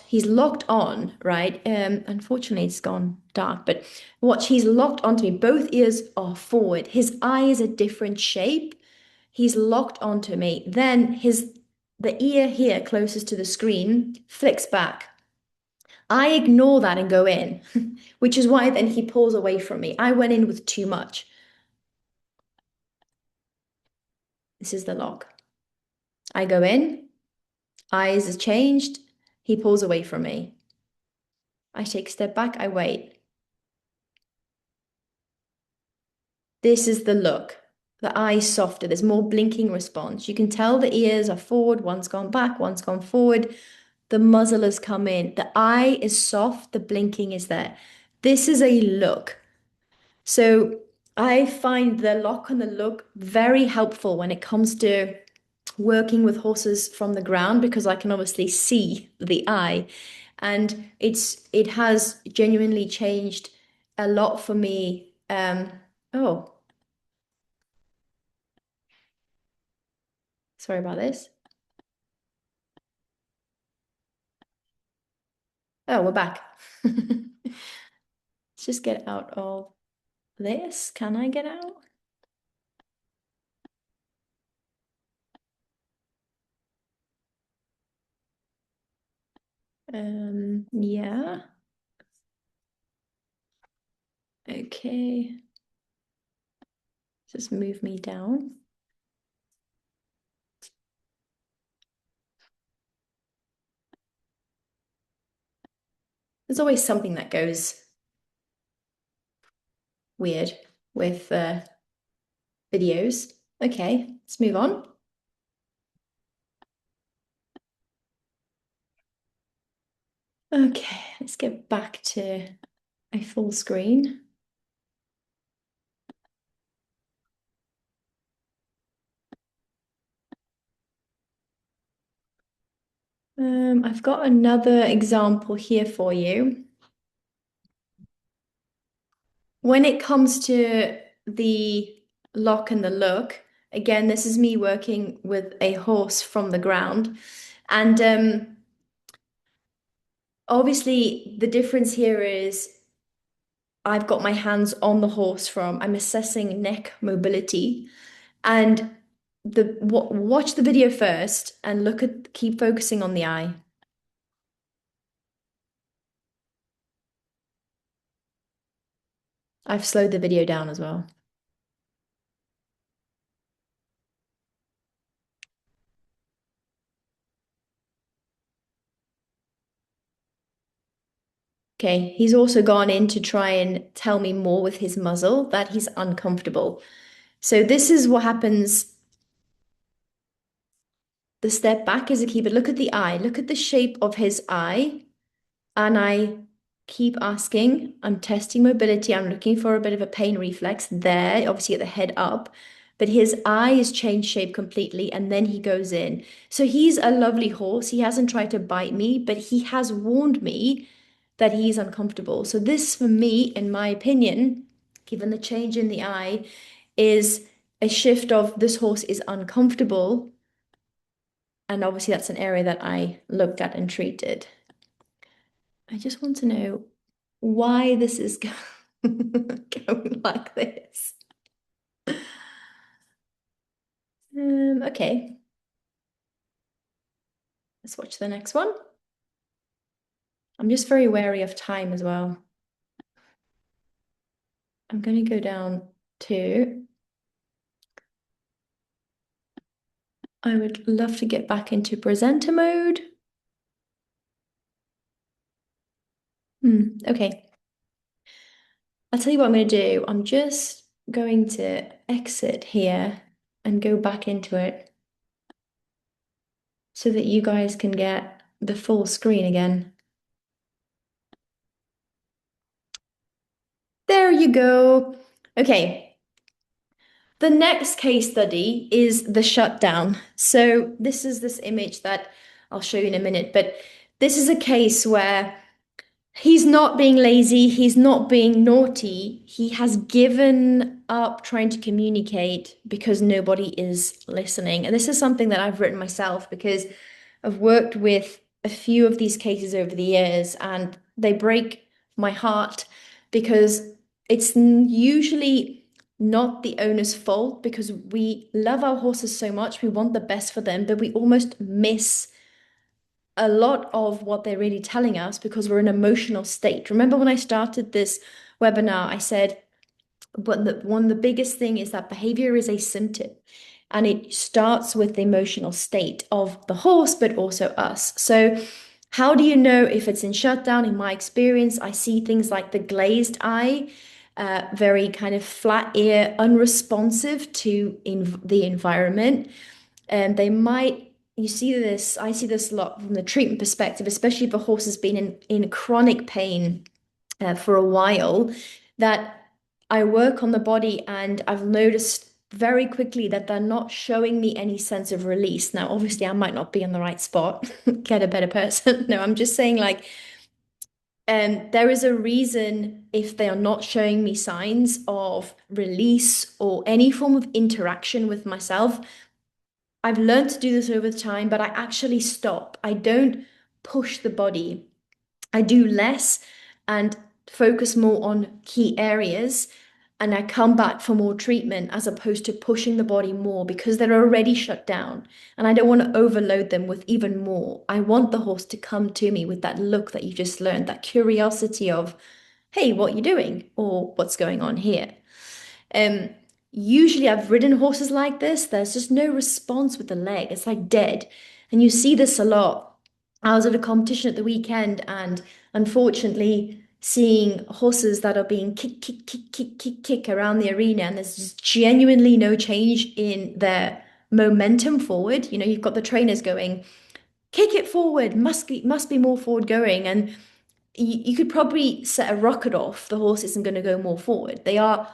on, right? Unfortunately, it's gone dark, but watch, he's locked onto me. Both ears are forward. His eye is a different shape. He's locked onto me. Then the ear here closest to the screen flicks back. I ignore that and go in, which is why then he pulls away from me. I went in with too much. This is the lock. I go in, eyes is changed, he pulls away from me. I take a step back, I wait. This is the look. The eye's softer, there's more blinking response. You can tell the ears are forward, one's gone back, one's gone forward. The muzzle has come in. The eye is soft, the blinking is there. This is a look. So I find the lock and the look very helpful when it comes to working with horses from the ground because I can obviously see the eye. And it has genuinely changed a lot for me. Oh, sorry about this. Oh, we're back. Let's just get out of this. Can I get out? Yeah. Okay. Just move me down. There's always something that goes weird with videos. Okay, let's move on. Okay, let's get back to a full screen. I've got another example here for you. When it comes to the lock and the look, again, this is me working with a horse from the ground. And obviously, the difference here is I've got my hands on the horse from, I'm assessing neck mobility. And watch the video first and keep focusing on the eye. I've slowed the video down as well. Okay, he's also gone in to try and tell me more with his muzzle that he's uncomfortable. So this is what happens. The step back is a key, but look at the eye. Look at the shape of his eye. And I keep asking, I'm testing mobility. I'm looking for a bit of a pain reflex there, obviously at the head up. But his eye is changed shape completely, and then he goes in. So he's a lovely horse. He hasn't tried to bite me, but he has warned me that he's uncomfortable. So this, for me, in my opinion, given the change in the eye, is a shift of this horse is uncomfortable. And obviously, that's an area that I looked at and treated. I just want to know why this is going like this. Okay, let's watch the next one. I'm just very wary of time as well. I'm going to go down to, I would love to get back into presenter mode. Okay, I'll tell you what I'm going to do. I'm just going to exit here and go back into it so that you guys can get the full screen again. There you go. Okay, the next case study is the shutdown. So this is this image that I'll show you in a minute, but this is a case where he's not being lazy, he's not being naughty. He has given up trying to communicate because nobody is listening. And this is something that I've written myself because I've worked with a few of these cases over the years and they break my heart because it's usually not the owner's fault because we love our horses so much, we want the best for them, but we almost miss a lot of what they're really telling us because we're in an emotional state. Remember when I started this webinar, I said one of the biggest thing is that behavior is a symptom and it starts with the emotional state of the horse, but also us. So how do you know if it's in shutdown? In my experience, I see things like the glazed eye, very kind of flat ear, unresponsive to the environment. And they might, you see this, I see this a lot from the treatment perspective, especially if a horse has been in chronic pain for a while, that I work on the body and I've noticed very quickly that they're not showing me any sense of release. Now, obviously, I might not be on the right spot, get a better person. No, I'm just saying, like, there is a reason if they are not showing me signs of release or any form of interaction with myself. I've learned to do this over time, but I actually stop. I don't push the body. I do less and focus more on key areas. And I come back for more treatment as opposed to pushing the body more because they're already shut down. And I don't want to overload them with even more. I want the horse to come to me with that look that you just learned, that curiosity of, hey, what you doing? Or what's going on here? Um, Usually I've ridden horses like this. There's just no response with the leg. It's like dead. And you see this a lot. I was at a competition at the weekend and unfortunately seeing horses that are being kick around the arena and there's just genuinely no change in their momentum forward. You know, you've got the trainers going, kick it forward, must be more forward going. And you could probably set a rocket off. The horse isn't going to go more forward. They are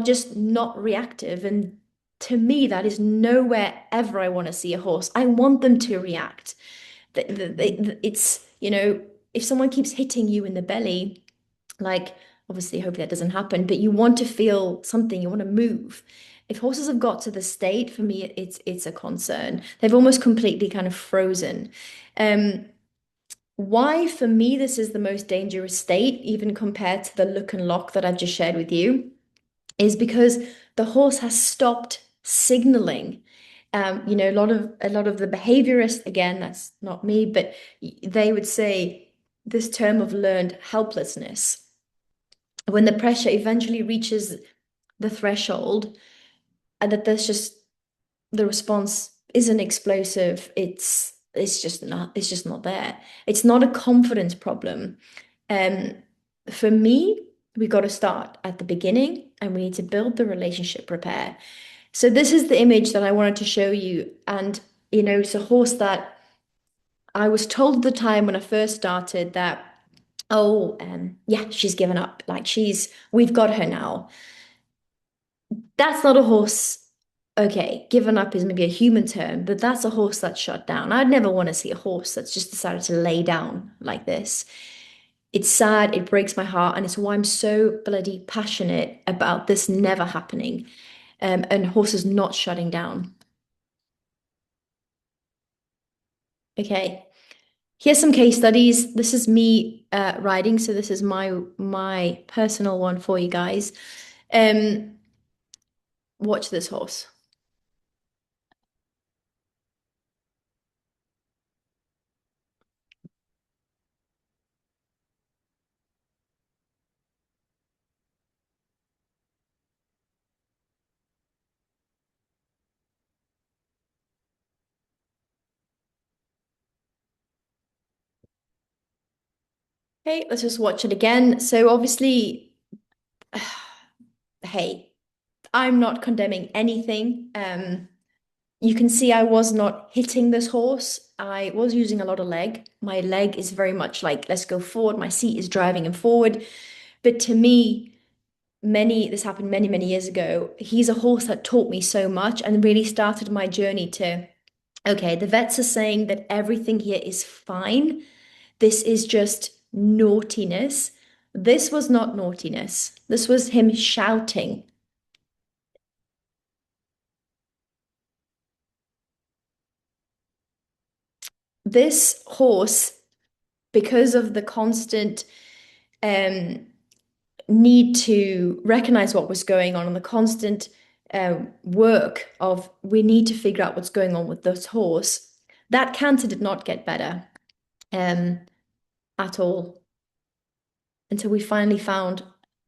just not reactive. And to me, that is nowhere ever I want to see a horse. I want them to react. It's, if someone keeps hitting you in the belly, like obviously, hopefully that doesn't happen, but you want to feel something, you want to move. If horses have got to the state, for me, it's a concern. They've almost completely kind of frozen. Um, why, for me, this is the most dangerous state, even compared to the look and lock that I've just shared with you, is because the horse has stopped signaling. A lot of the behaviorists, again, that's not me, but they would say this term of learned helplessness. When the pressure eventually reaches the threshold, and that there's just the response isn't explosive, it's just not there. It's not a confidence problem. Um, for me, we got to start at the beginning and we need to build the relationship repair. So this is the image that I wanted to show you. And, it's a horse that I was told at the time when I first started that, oh, yeah, she's given up. Like we've got her now. That's not a horse. Okay, given up is maybe a human term, but that's a horse that's shut down. I'd never want to see a horse that's just decided to lay down like this. It's sad, it breaks my heart, and it's why I'm so bloody passionate about this never happening, and horses not shutting down. Okay, here's some case studies. This is me riding, so this is my personal one for you guys. Um, watch this horse. Okay, let's just watch it again. So obviously, hey, I'm not condemning anything. You can see I was not hitting this horse. I was using a lot of leg. My leg is very much like, let's go forward. My seat is driving him forward. But to me, this happened many, many years ago. He's a horse that taught me so much and really started my journey to, okay, the vets are saying that everything here is fine. This is just naughtiness. This was not naughtiness. This was him shouting. This horse, because of the constant um, need to recognize what was going on and the constant work of we need to figure out what's going on with this horse, that canter did not get better um, at all until we finally found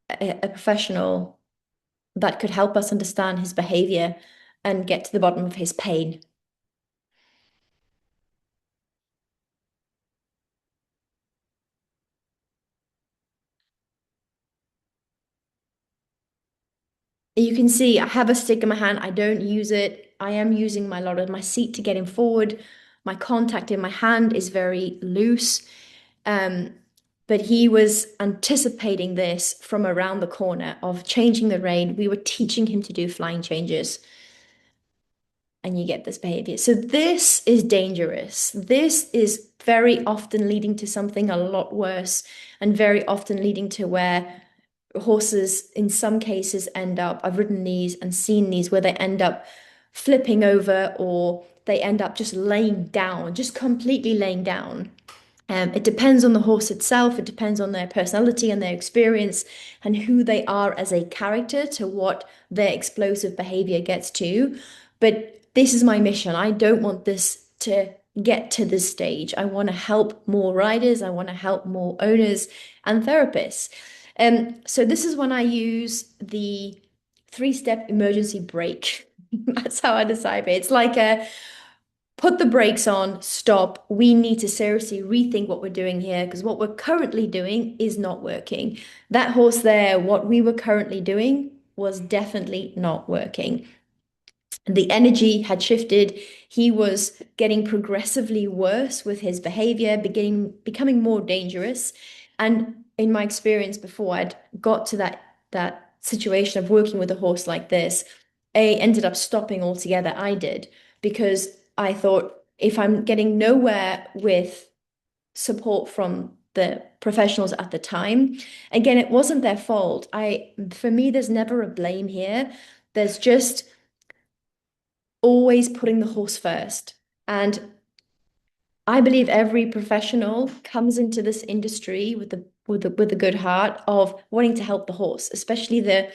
a professional that could help us understand his behavior and get to the bottom of his pain. You can see I have a stick in my hand. I don't use it. I am using my lot of my seat to get him forward. My contact in my hand is very loose. Um, but he was anticipating this from around the corner of changing the rein. We were teaching him to do flying changes, and you get this behavior. So this is dangerous. This is very often leading to something a lot worse, and very often leading to where horses, in some cases, end up. I've ridden these and seen these where they end up flipping over or they end up just laying down, just completely laying down. It depends on the horse itself, it depends on their personality and their experience and who they are as a character to what their explosive behavior gets to. But this is my mission. I don't want this to get to this stage. I want to help more riders, I want to help more owners and therapists. So this is when I use the three-step emergency brake. That's how I describe it. It's like a put the brakes on, stop. We need to seriously rethink what we're doing here because what we're currently doing is not working. That horse there, what we were currently doing was definitely not working. The energy had shifted. He was getting progressively worse with his behavior, becoming more dangerous. And in my experience before I'd got to that situation of working with a horse like this, I ended up stopping altogether. I did because I thought if I'm getting nowhere with support from the professionals at the time, again, it wasn't their fault. For me, there's never a blame here. There's just always putting the horse first. And I believe every professional comes into this industry with a good heart of wanting to help the horse, especially the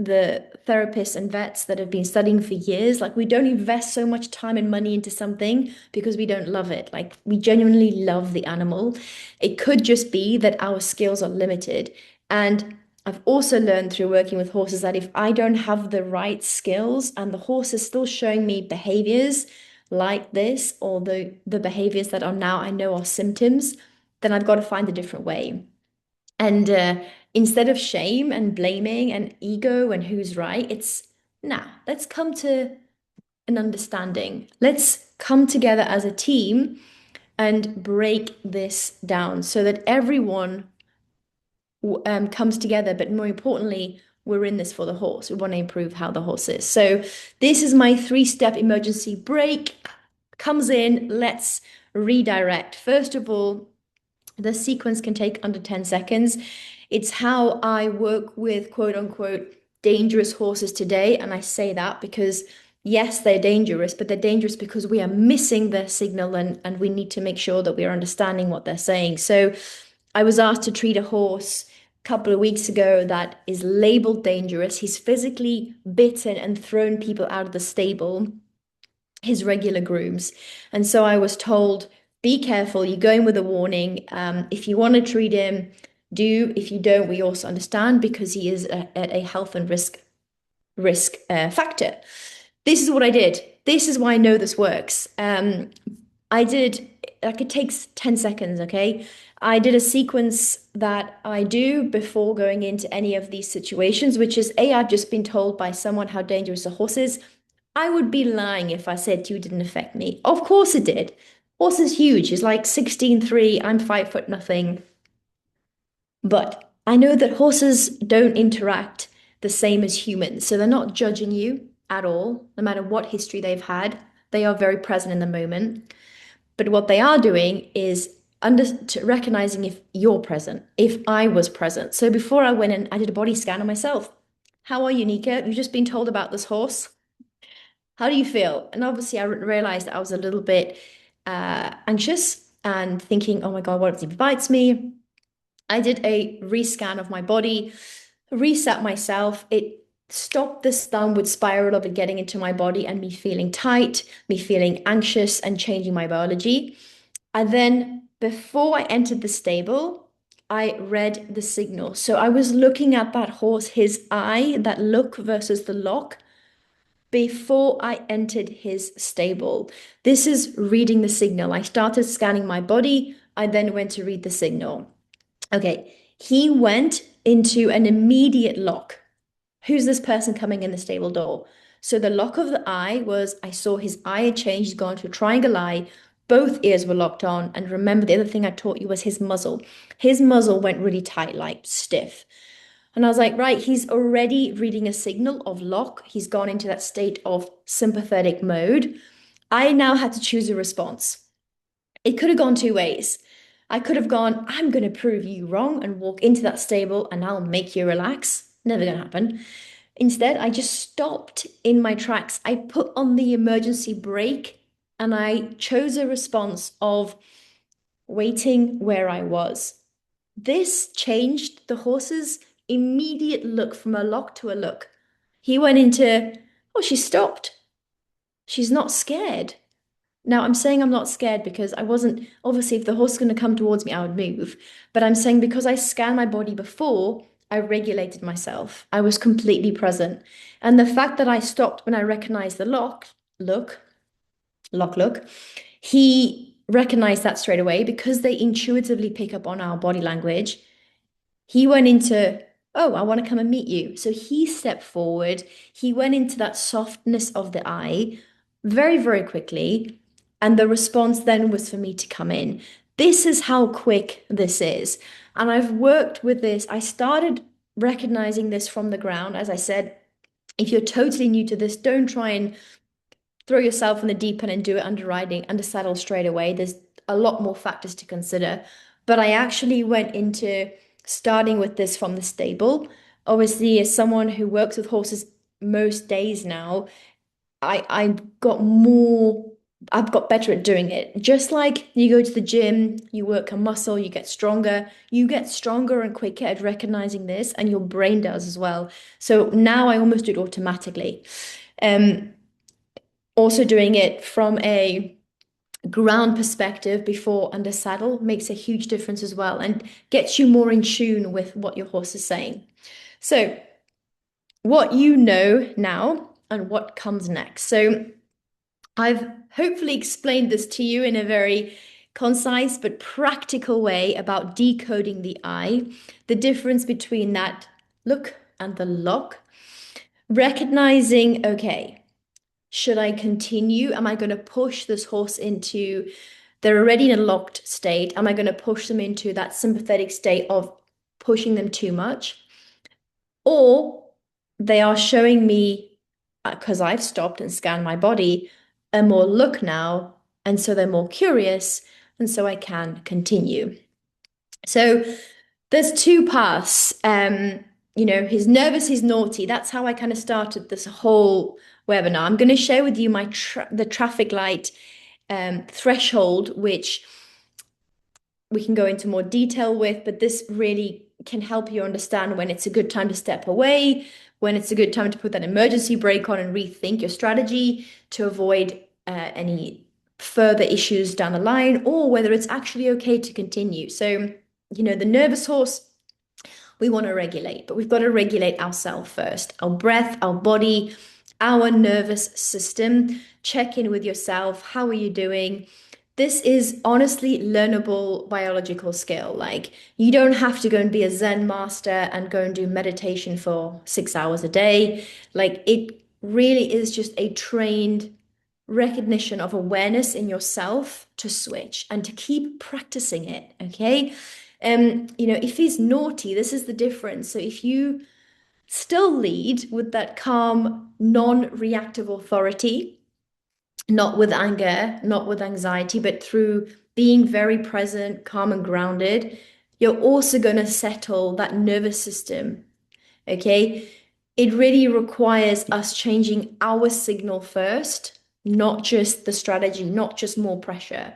therapists and vets that have been studying for years. Like we don't invest so much time and money into something because we don't love it. Like we genuinely love the animal. It could just be that our skills are limited. And I've also learned through working with horses that if I don't have the right skills and the horse is still showing me behaviors like this or the behaviors that are now I know are symptoms, then I've got to find a different way. And instead of shame and blaming and ego and who's right, it's nah, let's come to an understanding. Let's come together as a team and break this down so that everyone comes together. But more importantly, we're in this for the horse. We want to improve how the horse is. So this is my three-step emergency break. Comes in, let's redirect. First of all, the sequence can take under 10 seconds. It's how I work with quote unquote dangerous horses today. And I say that because, yes, they're dangerous, but they're dangerous because we are missing their signal and we need to make sure that we are understanding what they're saying. So I was asked to treat a horse a couple of weeks ago that is labeled dangerous. He's physically bitten and thrown people out of the stable, his regular grooms. And so I was told, be careful, you go in with a warning. If you want to treat him, do. If you don't, we also understand because he is at a health and risk factor. This is what I did. This is why I know this works. I did, like it takes 10 seconds, okay? I did a sequence that I do before going into any of these situations, which is A, I've just been told by someone how dangerous a horse is. I would be lying if I said you didn't affect me. Of course it did. Horse is huge. He's like 16'3". I'm 5 foot nothing. But I know that horses don't interact the same as humans. So they're not judging you at all, no matter what history they've had. They are very present in the moment. But what they are doing is recognizing if you're present, if I was present. So before I went in, I did a body scan on myself. How are you, Nika? You've just been told about this horse. How do you feel? And obviously, I realized that I was a little bit anxious and thinking, oh my God, what if he bites me? I did a rescan of my body, reset myself. It stopped this downward spiral of it getting into my body and me feeling tight, me feeling anxious, and changing my biology. And then, before I entered the stable, I read the signal. So I was looking at that horse, his eye, that look versus the lock before I entered his stable. This is reading the signal. I started scanning my body. I then went to read the signal. Okay, he went into an immediate lock. Who's this person coming in the stable door? So the lock of the eye was, I saw his eye had changed, gone to a triangle eye. Both ears were locked on. And remember, the other thing I taught you was his muzzle. His muzzle went really tight, like stiff. And I was like, right, he's already reading a signal of lock. He's gone into that state of sympathetic mode. I now had to choose a response. It could have gone two ways. I could have gone, I'm going to prove you wrong and walk into that stable and I'll make you relax. Never going to happen. Instead, I just stopped in my tracks. I put on the emergency brake and I chose a response of waiting where I was. This changed the horse's immediate look from a lock to a look. He went into, oh, she stopped. She's not scared. Now, I'm saying I'm not scared because I wasn't, obviously, if the horse is going to come towards me, I would move. But I'm saying because I scanned my body before, I regulated myself. I was completely present. And the fact that I stopped when I recognized the look, look, he recognized that straight away because they intuitively pick up on our body language. He went into, oh, I want to come and meet you. So he stepped forward. He went into that softness of the eye very, very quickly. And the response then was for me to come in. This is how quick this is. And I've worked with this. I started recognizing this from the ground. As I said, if you're totally new to this, don't try and throw yourself in the deep end and do it under riding, under saddle straight away. There's a lot more factors to consider. But I actually went into starting with this from the stable. Obviously, as someone who works with horses most days now, I got more, I've got better at doing it. Just like you go to the gym, you work a muscle, you get stronger and quicker at recognizing this, and your brain does as well. So now I almost do it automatically. Um, Also doing it from a ground perspective before under saddle makes a huge difference as well and gets you more in tune with what your horse is saying. So, what you know now and what comes next. So, I've hopefully explained this to you in a very concise but practical way about decoding the eye, the difference between that look and the lock, recognizing, okay, should I continue? Am I going to push this horse into, they're already in a locked state. Am I going to push them into that sympathetic state of pushing them too much? Or they are showing me, because I've stopped and scanned my body, a more look now. And so they're more curious. And so I can continue. So there's two paths. He's nervous, he's naughty. That's how I kind of started this whole webinar. I'm going to share with you the traffic light threshold, which we can go into more detail with, but this really can help you understand when it's a good time to step away, when it's a good time to put that emergency brake on and rethink your strategy to avoid any further issues down the line, or whether it's actually okay to continue. So, the nervous horse, we want to regulate, but we've got to regulate ourselves first, our breath, our body, our nervous system. Check in with yourself. How are you doing? This is honestly learnable biological skill. Like, you don't have to go and be a Zen master and go and do meditation for 6 hours a day. Like, it really is just a trained recognition of awareness in yourself to switch and to keep practicing it. Okay. If he's naughty, this is the difference. So if you still lead with that calm, non-reactive authority, not with anger, not with anxiety, but through being very present, calm, and grounded, you're also going to settle that nervous system. Okay. It really requires us changing our signal first, not just the strategy, not just more pressure.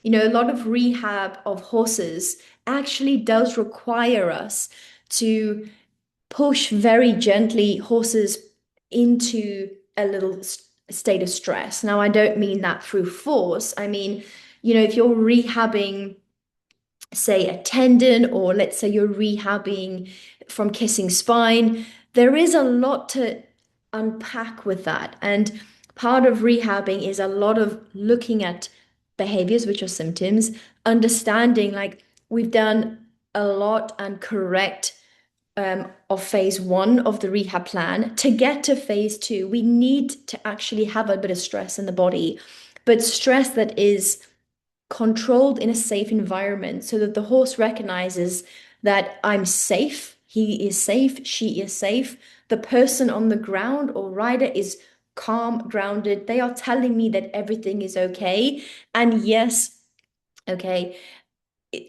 A lot of rehab of horses actually does require us to push very gently horses into a little state of stress. Now, I don't mean that through force. I mean, if you're rehabbing, say, a tendon, or let's say you're rehabbing from kissing spine, there is a lot to unpack with that. And part of rehabbing is a lot of looking at behaviors, which are symptoms, understanding like we've done a lot and correct of phase one of the rehab plan. To get to phase two, we need to actually have a bit of stress in the body, but stress that is controlled in a safe environment so that the horse recognizes that I'm safe, he is safe, she is safe, the person on the ground or rider is calm, grounded. They are telling me that everything is okay. And yes, okay,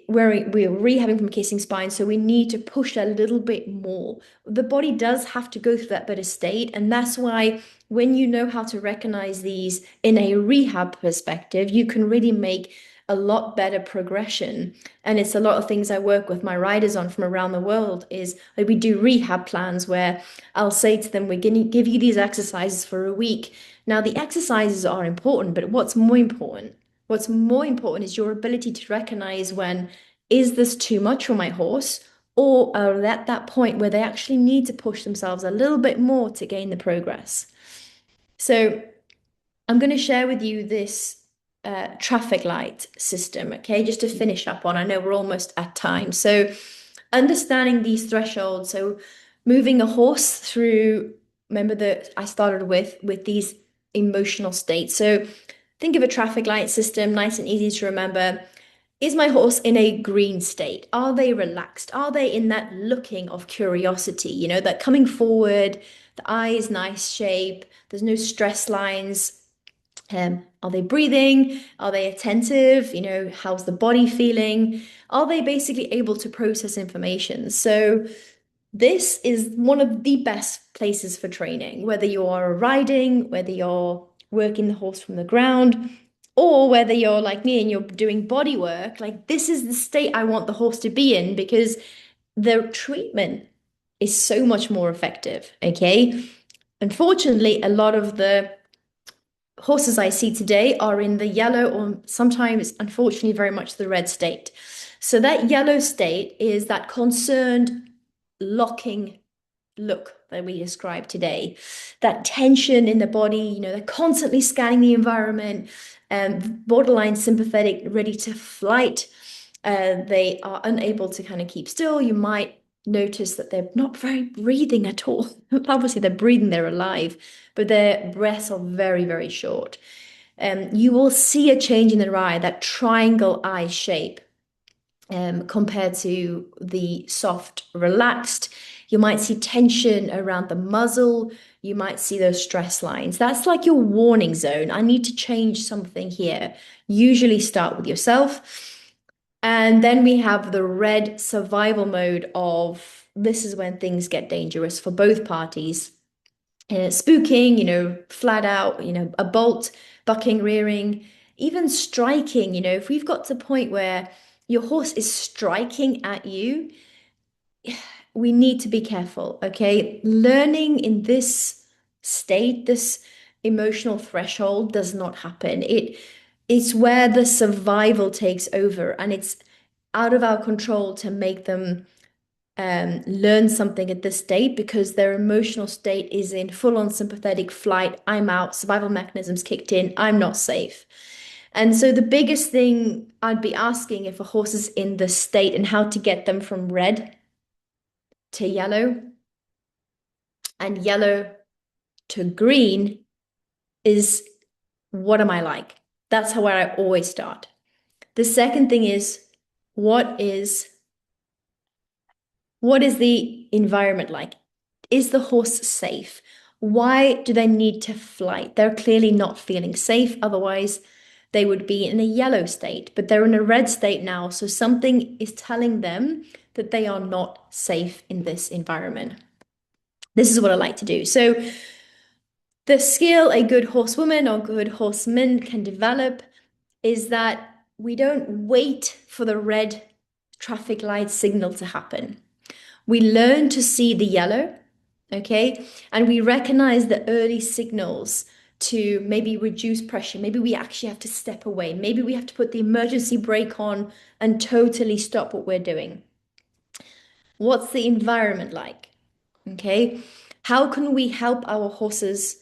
we're rehabbing from kissing spine, so we need to push a little bit more. The body does have to go through that better state, and that's why when you know how to recognize these in a rehab perspective, you can really make a lot better progression. And it's a lot of things I work with my riders on from around the world is like we do rehab plans where I'll say to them, we're going to give you these exercises for a week. Now, the exercises are important, but what's more important? What's more important is your ability to recognize when is this too much for my horse? Or are they at that point where they actually need to push themselves a little bit more to gain the progress? So I'm going to share with you this traffic light system, okay, just to finish up on. I know we're almost at time. So, understanding these thresholds. So, moving a horse through, remember that I started with these emotional states. So, think of a traffic light system, nice and easy to remember. Is my horse in a green state? Are they relaxed? Are they in that looking of curiosity? You know, that coming forward, the eye is nice shape, there's no stress lines. Are they breathing? Are they attentive? You know, how's the body feeling? Are they basically able to process information? So, this is one of the best places for training, whether you're riding, whether you're working the horse from the ground, or whether you're like me and you're doing body work. Like, this is the state I want the horse to be in because the treatment is so much more effective. Okay. Unfortunately, a lot of the horses I see today are in the yellow or sometimes, unfortunately, very much the red state. So that yellow state is that concerned, locking look that we described today. That tension in the body, you know, they're constantly scanning the environment, borderline sympathetic, ready to flight. They are unable to kind of keep still. You might notice that they're not very breathing at all. Obviously, they're breathing, they're alive, but their breaths are very, very short. You will see a change in their eye, that triangle eye shape, compared to the soft, relaxed. You might see tension around the muzzle. You might see those stress lines. That's like your warning zone. I need to change something here. Usually start with yourself. And then we have the red survival mode of this is when things get dangerous for both parties. Spooking, you know, flat out, you know, a bolt, bucking, rearing, even striking. You know, if we've got to a point where your horse is striking at you, we need to be careful, okay? Learning in this state, this emotional threshold does not happen. It's where the survival takes over, and it's out of our control to make them learn something at this state because their emotional state is in full-on sympathetic flight. I'm out, survival mechanisms kicked in, I'm not safe. And so the biggest thing I'd be asking if a horse is in this state and how to get them from red to yellow and yellow to green is what am I like? That's how I always start. The second thing is what is what is the environment like? Is the horse safe? Why do they need to flight? They're clearly not feeling safe. Otherwise, they would be in a yellow state, but they're in a red state now. So something is telling them that they are not safe in this environment. This is what I like to do. So the skill a good horsewoman or good horseman can develop is that we don't wait for the red traffic light signal to happen. We learn to see the yellow, okay? And we recognize the early signals to maybe reduce pressure. Maybe we actually have to step away. Maybe we have to put the emergency brake on and totally stop what we're doing. What's the environment like? Okay. How can we help our horses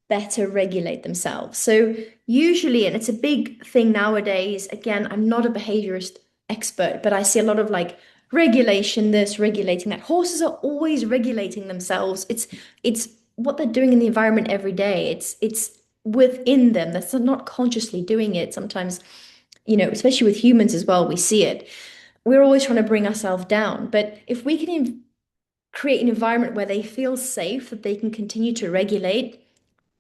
better regulate themselves? So, usually, and it's a big thing nowadays, again, I'm not a behaviorist expert, but I see a lot of like regulation this, regulating that. Horses are always regulating themselves. It's what they're doing in the environment every day. It's within them. That's not consciously doing it. Sometimes, you know, especially with humans as well, we see it. We're always trying to bring ourselves down. But if we can create an environment where they feel safe, that they can continue to regulate,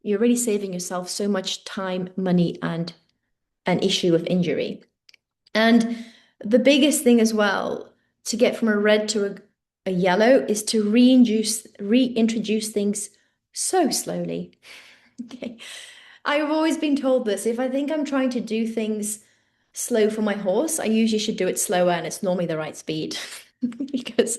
you're really saving yourself so much time, money, and an issue of injury. And the biggest thing as well to get from a red to a yellow is to reintroduce things so slowly. Okay. I've always been told this. If I think I'm trying to do things slow for my horse. I usually should do it slower, and it's normally the right speed because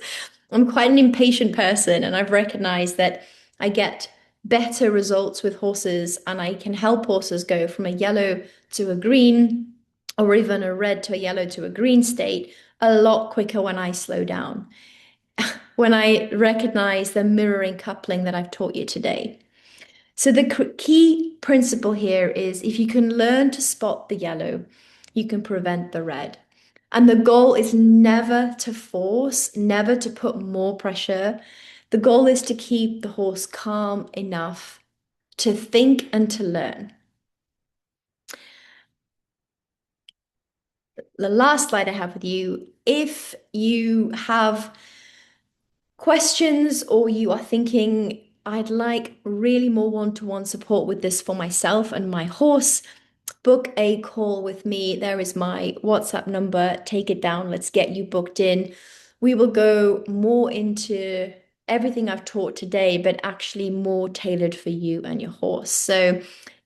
I'm quite an impatient person, and I've recognized that I get better results with horses, and I can help horses go from a yellow to a green, or even a red to a yellow to a green state a lot quicker when I slow down, when I recognize the mirroring coupling that I've taught you today. So the key principle here is if you can learn to spot the yellow, you can prevent the red. And the goal is never to force, never to put more pressure. The goal is to keep the horse calm enough to think and to learn. The last slide I have with you, if you have questions or you are thinking, I'd like really more one-to-one support with this for myself and my horse, book a call with me. There is my WhatsApp number. Take it down. Let's get you booked in. We will go more into everything I've taught today, but actually more tailored for you and your horse. So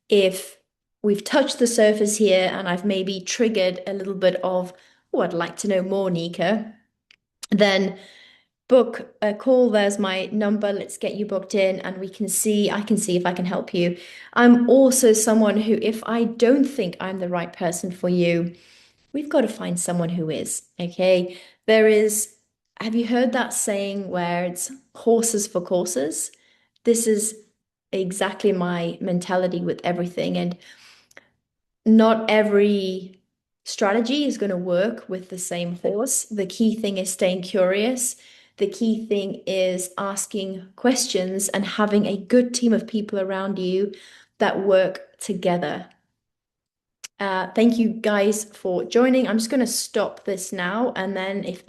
if we've touched the surface here and I've maybe triggered a little bit of, oh, I'd like to know more, Nika, then book a call. There's my number. Let's get you booked in and I can see if I can help you. I'm also someone who, if I don't think I'm the right person for you, we've got to find someone who is. Okay. Have you heard that saying where it's horses for courses? This is exactly my mentality with everything. And not every strategy is going to work with the same horse. The key thing is staying curious. The key thing is asking questions and having a good team of people around you that work together. Thank you guys for joining. I'm just going to stop this now, and then if